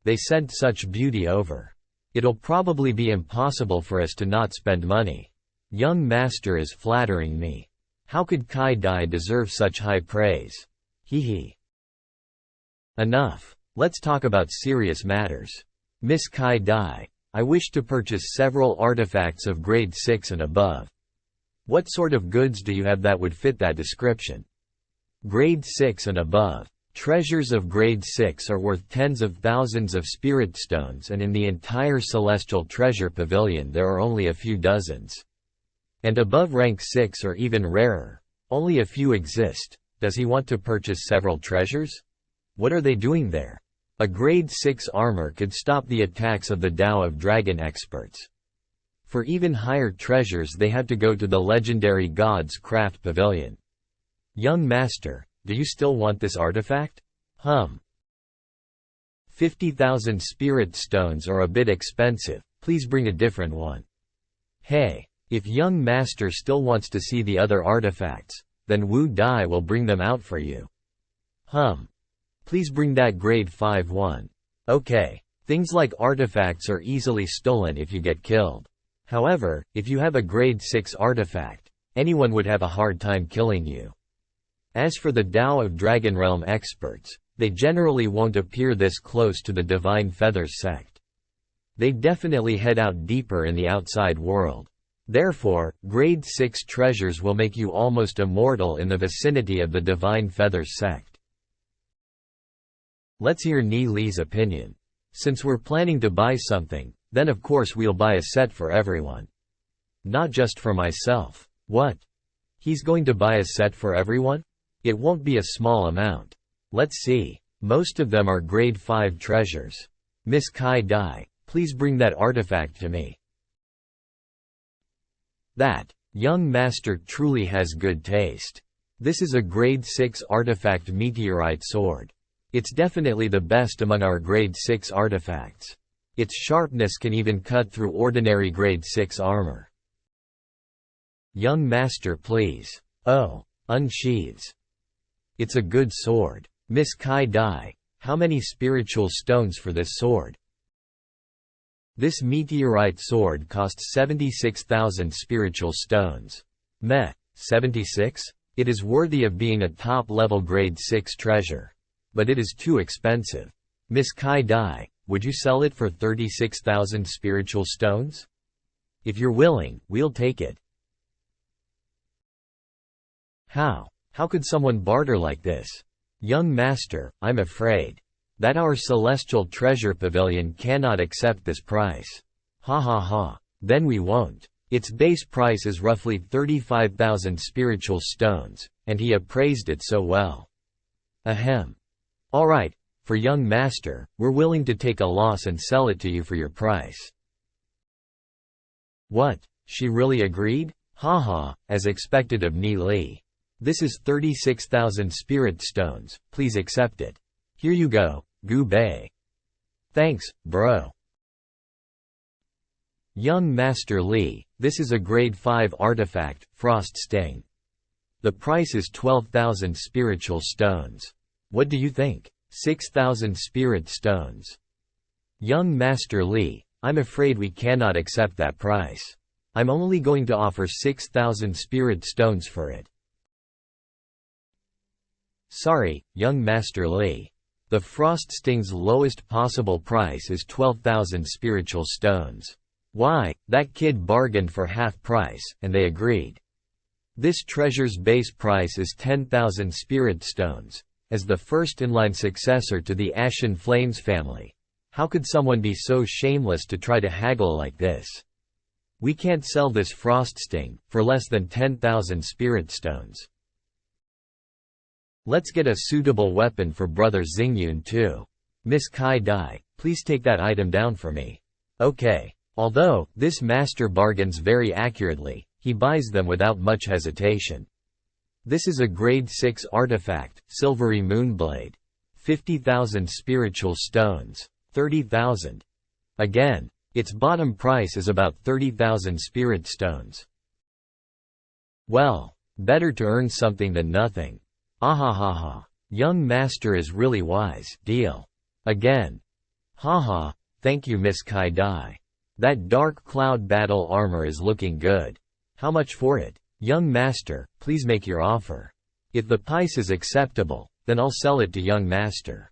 They sent such beauty over. It'll probably be impossible for us to not spend money. Young master is flattering me. How could Kai Dai deserve such high praise? Hee hee. Enough. Let's talk about serious matters. Miss Kai Dai, I wish to purchase several artifacts of grade 6 and above. What sort of goods do you have that would fit that description? Grade 6 and above. Treasures of grade 6 are worth tens of thousands of spirit stones, and in the entire Celestial Treasure Pavilion there are only a few dozens. And above rank 6 or even rarer, only a few exist. Does he want to purchase several treasures? What are they doing there? A grade 6 armor could stop the attacks of the Tao of Dragon experts. For even higher treasures they have to go to the legendary God's Craft Pavilion. Young master, do you still want this artifact? 50,000 spirit stones are a bit expensive, please bring a different one. Hey, if young master still wants to see the other artifacts, then Wu Dai will bring them out for you. Please bring that grade 5 one. Okay, things like artifacts are easily stolen if you get killed. However, if you have a grade 6 artifact, anyone would have a hard time killing you. As for the Tao of Dragon Realm experts, they generally won't appear this close to the Divine Feathers sect. They definitely head out deeper in the outside world. Therefore, grade 6 treasures will make you almost immortal in the vicinity of the Divine Feathers sect. Let's hear Ni Li's opinion. Since we're planning to buy something, then of course we'll buy a set for everyone. Not just for myself. What? He's going to buy a set for everyone? It won't be a small amount. Let's see. Most of them are grade 5 treasures. Miss Kai Dai, please bring that artifact to me. That young master truly has good taste. This is a grade 6 artifact meteorite sword. It's definitely the best among our grade 6 artifacts. Its sharpness can even cut through ordinary grade 6 armor. Young master, please. Oh, unsheathes. It's a good sword. Miss Kai Dai, how many spiritual stones for this sword? This meteorite sword costs 76,000 spiritual stones. Meh, 76? It is worthy of being a top-level grade 6 treasure. But it is too expensive. Miss Kai Dai, would you sell it for 36,000 spiritual stones? If you're willing, we'll take it. How could someone barter like this? Young master, I'm afraid that our celestial treasure pavilion cannot accept this price. Ha ha ha. Then we won't. Its base price is roughly 35,000 spiritual stones, and he appraised it so well. Ahem. Alright, for young master, we're willing to take a loss and sell it to you for your price. What? She really agreed? Haha, as expected of Ni Li. This is 36,000 spirit stones, please accept it. Here you go, Gu Bei. Thanks, bro. Young Master Li, this is a grade 5 artifact, Frost Sting. The price is 12,000 spiritual stones. What do you think? 6,000 spirit stones. Young Master Li, I'm afraid we cannot accept that price. I'm only going to offer 6,000 spirit stones for it. Sorry, young Master Li. The Frost Sting's lowest possible price is 12,000 spiritual stones. Why, that kid bargained for half price, and they agreed. This treasure's base price is 10,000 spirit stones. As the first-in-line successor to the Ashen Flames family, how could someone be so shameless to try to haggle like this? We can't sell this Frost Sting for less than 10,000 spirit stones. Let's get a suitable weapon for Brother Xingyun too. Miss Kai Dai, please take that item down for me. Okay. Although, this master bargains very accurately, he buys them without much hesitation. This is a grade 6 artifact, Silvery Moonblade. 50,000 spiritual stones. 30,000. Again, its bottom price is about 30,000 spirit stones. Well, better to earn something than nothing. Ahahaha. Young master is really wise. Deal. Again. Haha, thank you Miss Kai Dai. That dark cloud battle armor is looking good. How much for it? Young master, please make your offer. If the price is acceptable, then I'll sell it to young master.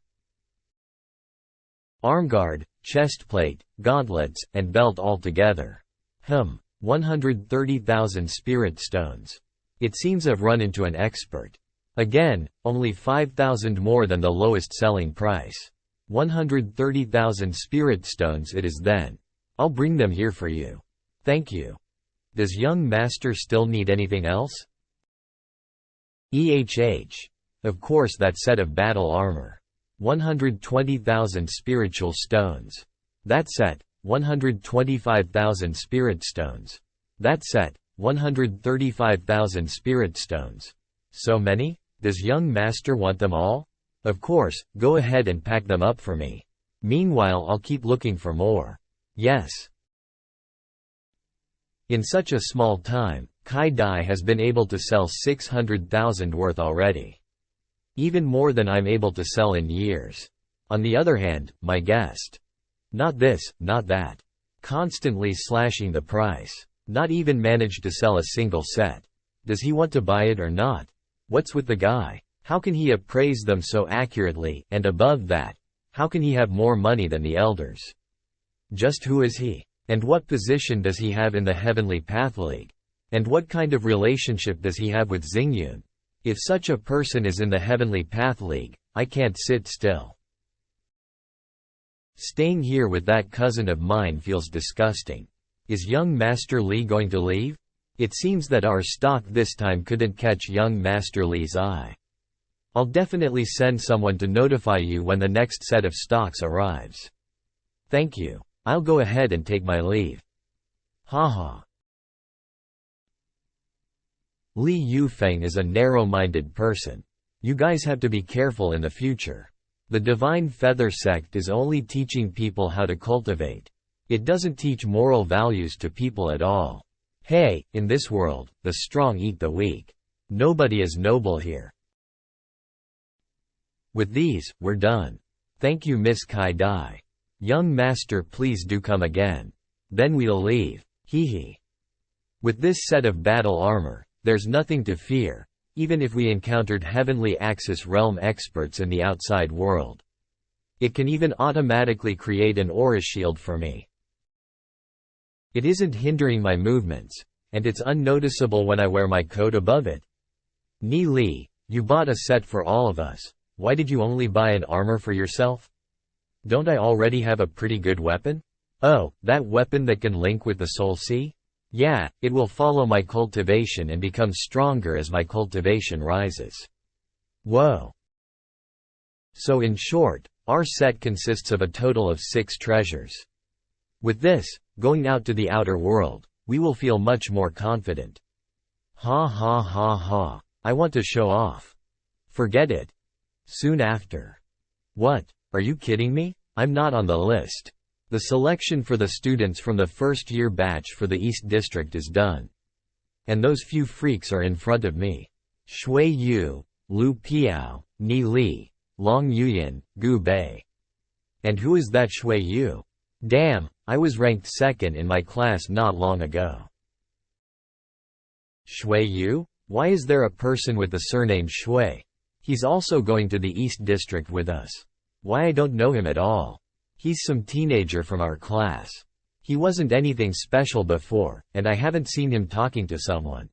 Armguard, chestplate, gauntlets, and belt all together. 130,000 spirit stones. It seems I've run into an expert. Again, only 5,000 more than the lowest selling price. 130,000 spirit stones it is then. I'll bring them here for you. Thank you. Does young master still need anything else? Of course that set of battle armor. 120,000 spiritual stones. That set, 125,000 spirit stones. That set, 135,000 spirit stones. So many? Does young master want them all? Of course, go ahead and pack them up for me. Meanwhile I'll keep looking for more. Yes. In such a small time, Kai Dai has been able to sell 600,000 worth already. Even more than I'm able to sell in years. On the other hand, my guest. Not this, not that. Constantly slashing the price. Not even managed to sell a single set. Does he want to buy it or not? What's with the guy? How can he appraise them so accurately, and above that, how can he have more money than the elders? Just who is he? And what position does he have in the Heavenly Path League? And what kind of relationship does he have with Xingyun? If such a person is in the Heavenly Path League, I can't sit still. Staying here with that cousin of mine feels disgusting. Is young Master Li going to leave? It seems that our stock this time couldn't catch young Master Li's eye. I'll definitely send someone to notify you when the next set of stocks arrives. Thank you. I'll go ahead and take my leave. Haha. Li Yufeng is a narrow-minded person. You guys have to be careful in the future. The Divine Feather sect is only teaching people how to cultivate. It doesn't teach moral values to people at all. Hey, in this world, the strong eat the weak. Nobody is noble here. With these, we're done. Thank you, Miss Kai Dai. Young master, please do come again. Then we'll leave. Hee hee. With this set of battle armor, there's nothing to fear, even if we encountered Heavenly Axis realm experts in the outside world. It can even automatically create an aura shield for me. It isn't hindering my movements, and it's unnoticeable when I wear my coat above it. Ni Li, you bought a set for all of us. Why did you only buy an armor for yourself? Don't I already have a pretty good weapon? Oh, that weapon that can link with the Soul Sea? Yeah, it will follow my cultivation and become stronger as my cultivation rises. Whoa. So in short, our set consists of a total of 6 treasures. With this, going out to the outer world, we will feel much more confident. Ha ha ha ha, I want to show off. Forget it. Soon after. What, are you kidding me? I'm not on the list. The selection for the students from the first-year batch for the East District is done. And those few freaks are in front of me. Shui Yu, Lu Piao, Ni Li, Long Yuyan, Gu Bei. And who is that Shui Yu? Damn, I was ranked 2nd in my class not long ago. Shui Yu? Why is there a person with the surname Shui? He's also going to the East District with us. Why, I don't know him at all. He's some teenager from our class. He wasn't anything special before, and I haven't seen him talking to someone.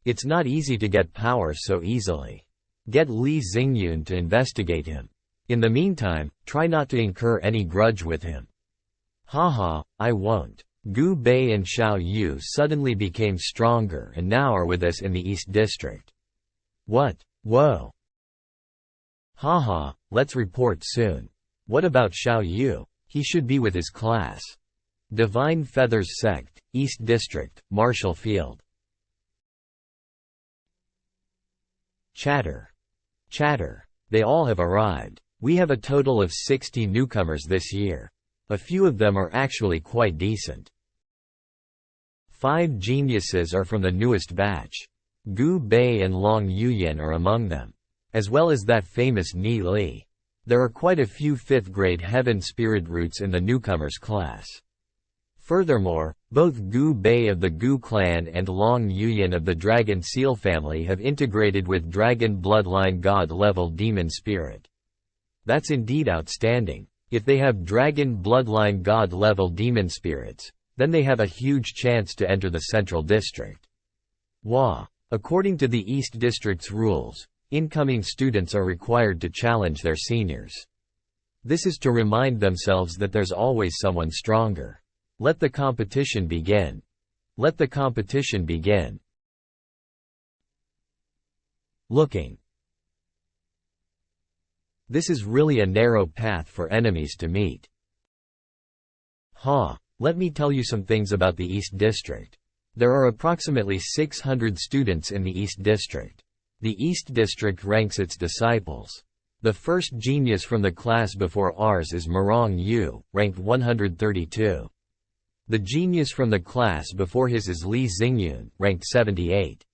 It's not easy to get power so easily. Get Li Xingyun to investigate him. In the meantime, try not to incur any grudge with him. Haha, I won't. Gu Bei and Xiao Yu suddenly became stronger and now are with us in the East District. What? Whoa. Haha, let's report soon. What about Xiao Yu? He should be with his class. Divine Feathers Sect, East District, Marshall Field. Chatter. Chatter. They all have arrived. We have a total of 60 newcomers this year. A few of them are actually quite decent. 5 geniuses are from the newest batch. Gu Bei and Long Yuyan are among them, as well as that famous Ni Li. There are quite a few 5th-grade Heaven Spirit roots in the newcomers class. Furthermore, both Gu Bei of the Gu clan and Long Yuyan of the Dragon Seal family have integrated with Dragon Bloodline God-level Demon Spirit. That's indeed outstanding. If they have Dragon Bloodline God-level Demon Spirits, then they have a huge chance to enter the Central District. Wah! According to the East District's rules, incoming students are required to challenge their seniors. This is to remind themselves that there's always someone stronger. Let the competition begin. Let the competition begin. Looking. This is really a narrow path for enemies to meet. Let me tell you some things about the East District. There are approximately 600 students in the East District. The East District ranks its disciples. The first genius from the class before ours is Morong Yu, ranked 132. The genius from the class before his is Li Xingyun, ranked 78.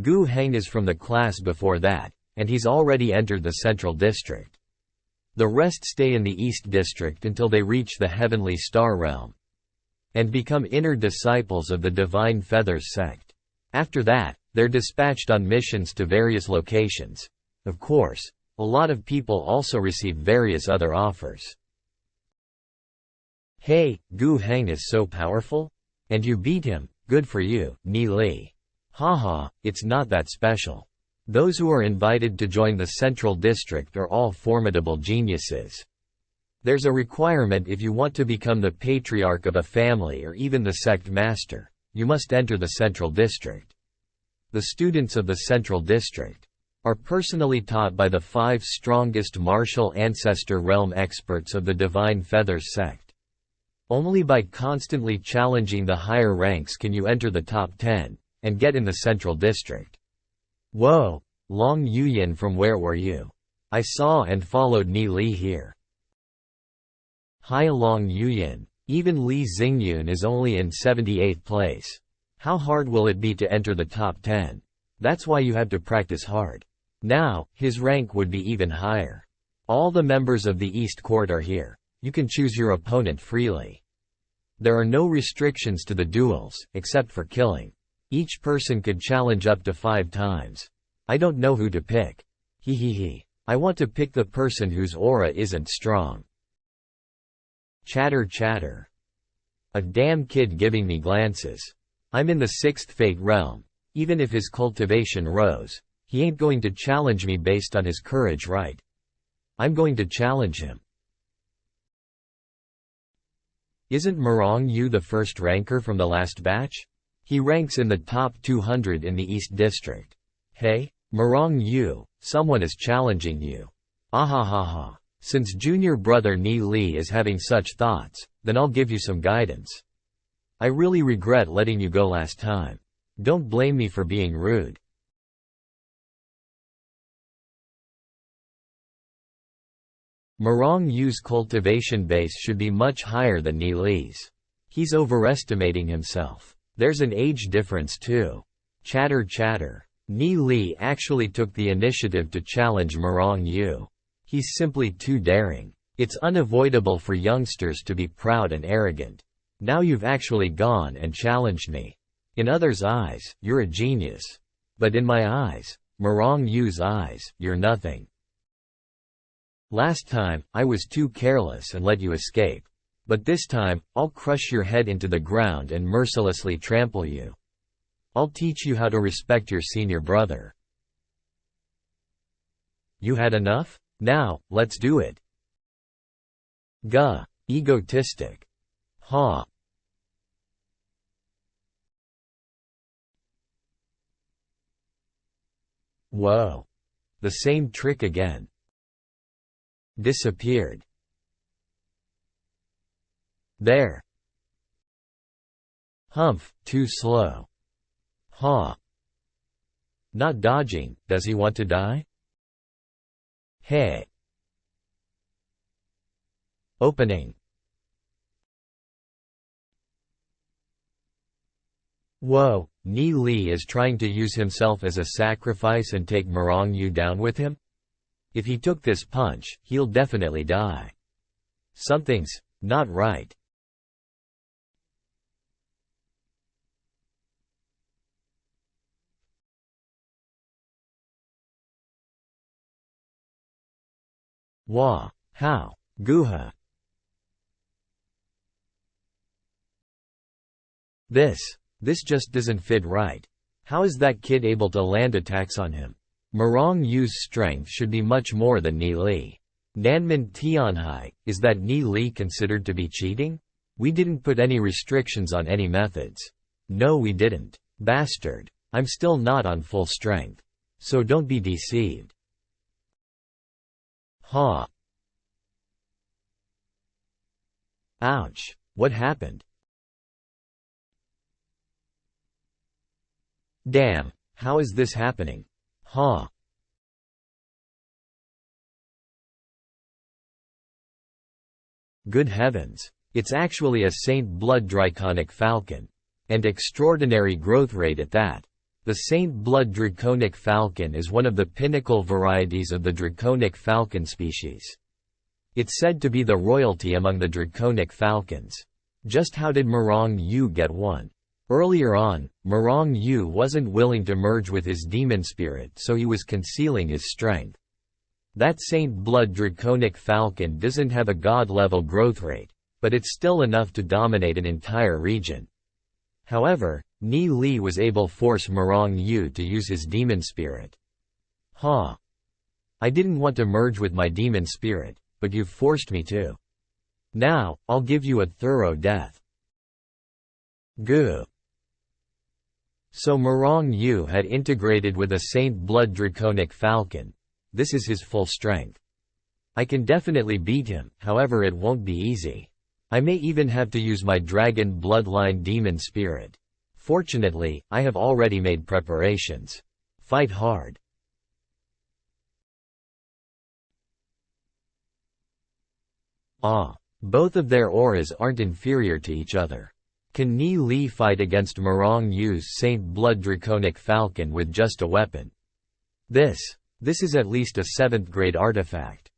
Gu Heng is from the class before that, and he's already entered the Central District. The rest stay in the East District until they reach the Heavenly Star Realm and become inner disciples of the Divine Feathers sect. After that, they're dispatched on missions to various locations. Of course, a lot of people also receive various other offers. Hey, Gu Heng is so powerful? And you beat him, good for you, Ni Li. Haha, it's not that special. Those who are invited to join the Central District are all formidable geniuses. There's a requirement if you want to become the patriarch of a family or even the sect master. You must enter the Central District. The students of the Central District. are personally taught by the 5 strongest martial ancestor realm experts of the Divine Feathers sect. Only by constantly challenging the higher ranks can you enter the top 10, and get in the Central District. Whoa, Long Yuyin, from where were you? I saw and followed Ni Li here. Hi Long Yuyin, even Li Xingyun is only in 78th place. How hard will it be to enter the top 10? That's why you have to practice hard. Now, his rank would be even higher. All the members of the East Court are here. You can choose your opponent freely. There are no restrictions to the duels, except for killing. Each person could challenge up to 5 times. I don't know who to pick. Hehehe. I want to pick the person whose aura isn't strong. Chatter chatter. A damn kid giving me glances. I'm in the 6th fate realm. Even if his cultivation rose, he ain't going to challenge me based on his courage, right? I'm going to challenge him. Isn't Marong Yu the first ranker from the last batch? He ranks in the top 200 in the East District. Hey, Marong Yu, someone is challenging you. Ahahaha. Since junior brother Ni Li is having such thoughts, then I'll give you some guidance. I really regret letting you go last time. Don't blame me for being rude. Marong Yu's cultivation base should be much higher than Ni Li's. He's overestimating himself. There's an age difference too. Chatter chatter. Ni Li actually took the initiative to challenge Marong Yu. He's simply too daring. It's unavoidable for youngsters to be proud and arrogant. Now you've actually gone and challenged me. In others' eyes, you're a genius. But in my eyes, Marong Yu's eyes, you're nothing. Last time, I was too careless and let you escape. But this time, I'll crush your head into the ground and mercilessly trample you. I'll teach you how to respect your senior brother. You had enough? Now, let's do it. Gah. Egotistic. Ha. Whoa. The same trick again. Disappeared. There. Humph, too slow. Ha. Not dodging, does he want to die? Hey. Opening. Whoa, Ni Li is trying to use himself as a sacrifice and take Marong Yu down with him? If he took this punch, he'll definitely die. Something's not right. Wah. How? Guha. This just doesn't fit right. How is that kid able to land attacks on him? Marong Yu's strength should be much more than Ni Li. Nanman Tianhai, is that Ni Li considered to be cheating? We didn't put any restrictions on any methods. No, we didn't. Bastard. I'm still not on full strength. So don't be deceived. Ha. Ouch. What happened? Damn, how is this happening? Ha. Good heavens. It's actually a Saint Blood Draconic Falcon. And extraordinary growth rate at that. The Saint Blood Draconic Falcon is one of the pinnacle varieties of the Draconic Falcon species. It's said to be the royalty among the Draconic Falcons. Just how did Marong Yu get one? Earlier on, Marong Yu wasn't willing to merge with his demon spirit, so he was concealing his strength. That Saint Blood Draconic Falcon doesn't have a god-level growth rate, but it's still enough to dominate an entire region. However, Ni Li was able to force Marong Yu to use his demon spirit. Ha. I didn't want to merge with my demon spirit, but you've forced me to. Now, I'll give you a thorough death. Goo. So Morong Yu had integrated with a Saint Blood Draconic Falcon. This is his full strength. I can definitely beat him, however it won't be easy. I may even have to use my Dragon Bloodline Demon Spirit. Fortunately, I have already made preparations. Fight hard. Both of their auras aren't inferior to each other. Can Ni Li fight against Morong Yu's Saint Blood Draconic Falcon with just a weapon? This is at least a 7th grade artifact.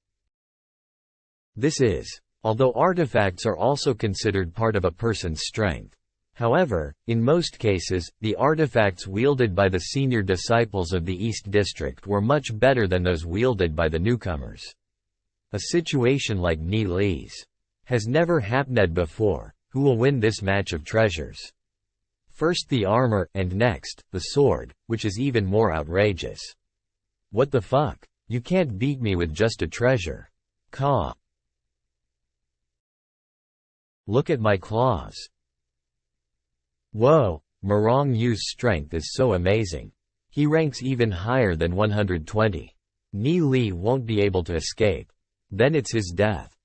Although artifacts are also considered part of a person's strength. However, in most cases, the artifacts wielded by the senior disciples of the East District were much better than those wielded by the newcomers. A situation like Ni Li's has never happened before. Who will win this match of treasures? First the armor, and next, the sword, which is even more outrageous. What the fuck? You can't beat me with just a treasure. Caw. Look at my claws. Whoa, Morong Yu's strength is so amazing. He ranks even higher than 120. Ni Li won't be able to escape. Then it's his death.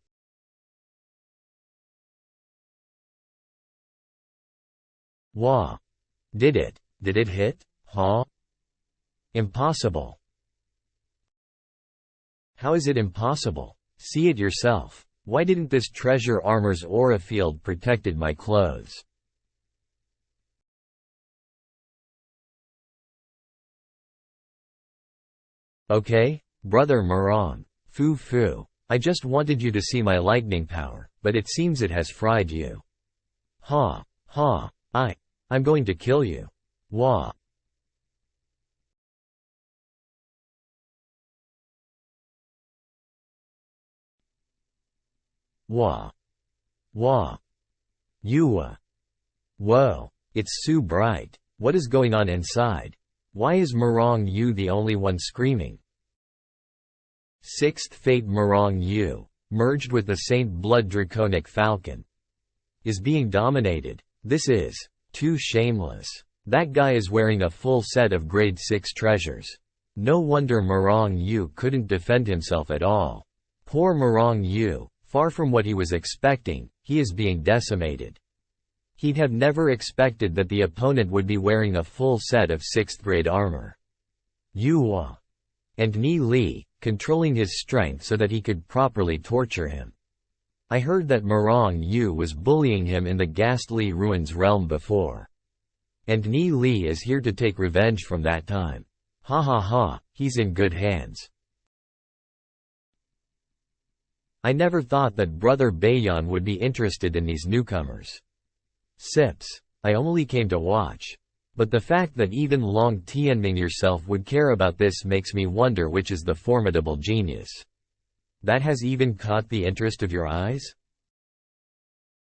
Wah. Did it hit? Huh? Impossible. How is it impossible? See it yourself. Why didn't this treasure armor's aura field protected my clothes? Okay, brother Morong. Foo. I just wanted you to see my lightning power, but it seems it has fried you. Ha. I'm going to kill you. Wah. Wah. Whoa. It's so bright. What is going on inside? Why is Morong Yu the only one screaming? 6th Fate Morong Yu, merged with the Saint Blood Draconic Falcon, is being dominated. This is too shameless. That guy is wearing a full set of grade 6 treasures. No wonder Morong Yu couldn't defend himself at all. Poor Morong Yu, far from what he was expecting, he is being decimated. He'd have never expected that the opponent would be wearing a full set of 6th grade armor. Yuwa. And Ni Li, controlling his strength so that he could properly torture him. I heard that Morong Yu was bullying him in the ghastly ruins realm before. And Ni Li is here to take revenge from that time. Ha, he's in good hands. I never thought that Brother Beiyan would be interested in these newcomers. Sips. I only came to watch. But the fact that even Long Tianming yourself would care about this makes me wonder which is the formidable genius. That has even caught the interest of your eyes?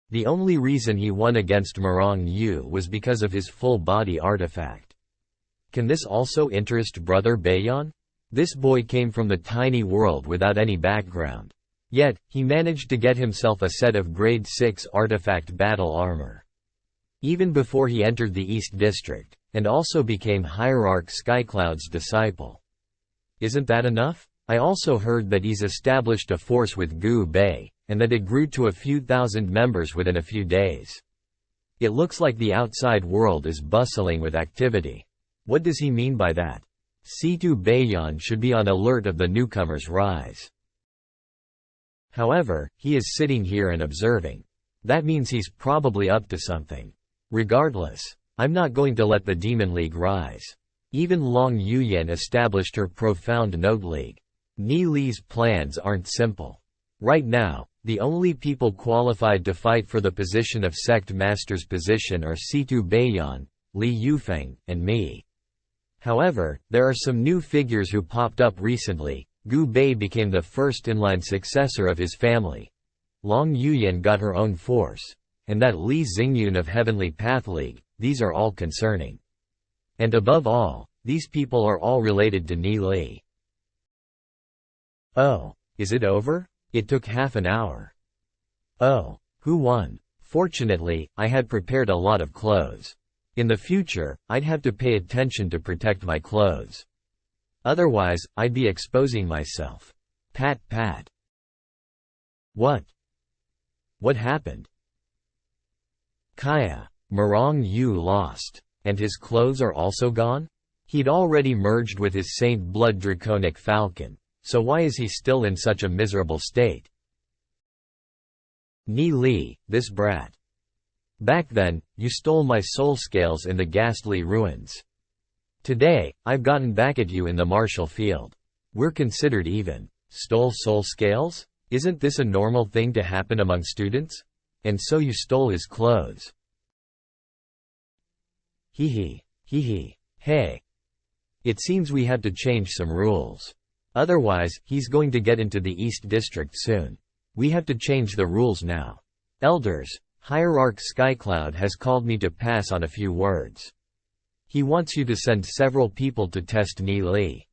The only reason he won against Morong Yu was because of his full-body artifact. Can this also interest Brother Beiyan? This boy came from the tiny world without any background. Yet, he managed to get himself a set of grade 6 artifact battle armor. Even before he entered the East District, and also became Hierarch Skycloud's disciple. Isn't that enough? I also heard that he's established a force with Gu Bei, and that it grew to a few thousand members within a few days. It looks like the outside world is bustling with activity. What does he mean by that? Situ Beiyan should be on alert of the newcomer's rise. However, he is sitting here and observing. That means he's probably up to something. Regardless, I'm not going to let the Demon League rise. Even Long Yuyan established her Profound Note League. Ni Li's plans aren't simple. Right now, the only people qualified to fight for the position of Sect Master's position are Situ Beiyan, Li Yufeng, and me. However, there are some new figures who popped up recently. Gu Bei became the first in-line successor of his family. Long Yuyan got her own force. And that Li Xingyun of Heavenly Path League, these are all concerning. And above all, these people are all related to Ni Li. Oh, is it over? It took half an hour. Oh, who won? Fortunately, I had prepared a lot of clothes. In the future, I'd have to pay attention to protect my clothes. Otherwise, I'd be exposing myself. Pat pat. What? What happened? Kaya. Marong Yu lost. And his clothes are also gone? He'd already merged with his Saint Blood Draconic Falcon, so why is he still in such a miserable state? Ni Li, this brat. Back then, you stole my soul scales in the ghastly ruins. Today, I've gotten back at you in the martial field. We're considered even. Stole soul scales? Isn't this a normal thing to happen among students? And so you stole his clothes. Hee hee. Hee hee. Hey. It seems we have to change some rules. Otherwise, he's going to get into the East District soon. We have to change the rules now. Elders, Hierarch Skycloud has called me to pass on a few words. He wants you to send several people to test Ni Li.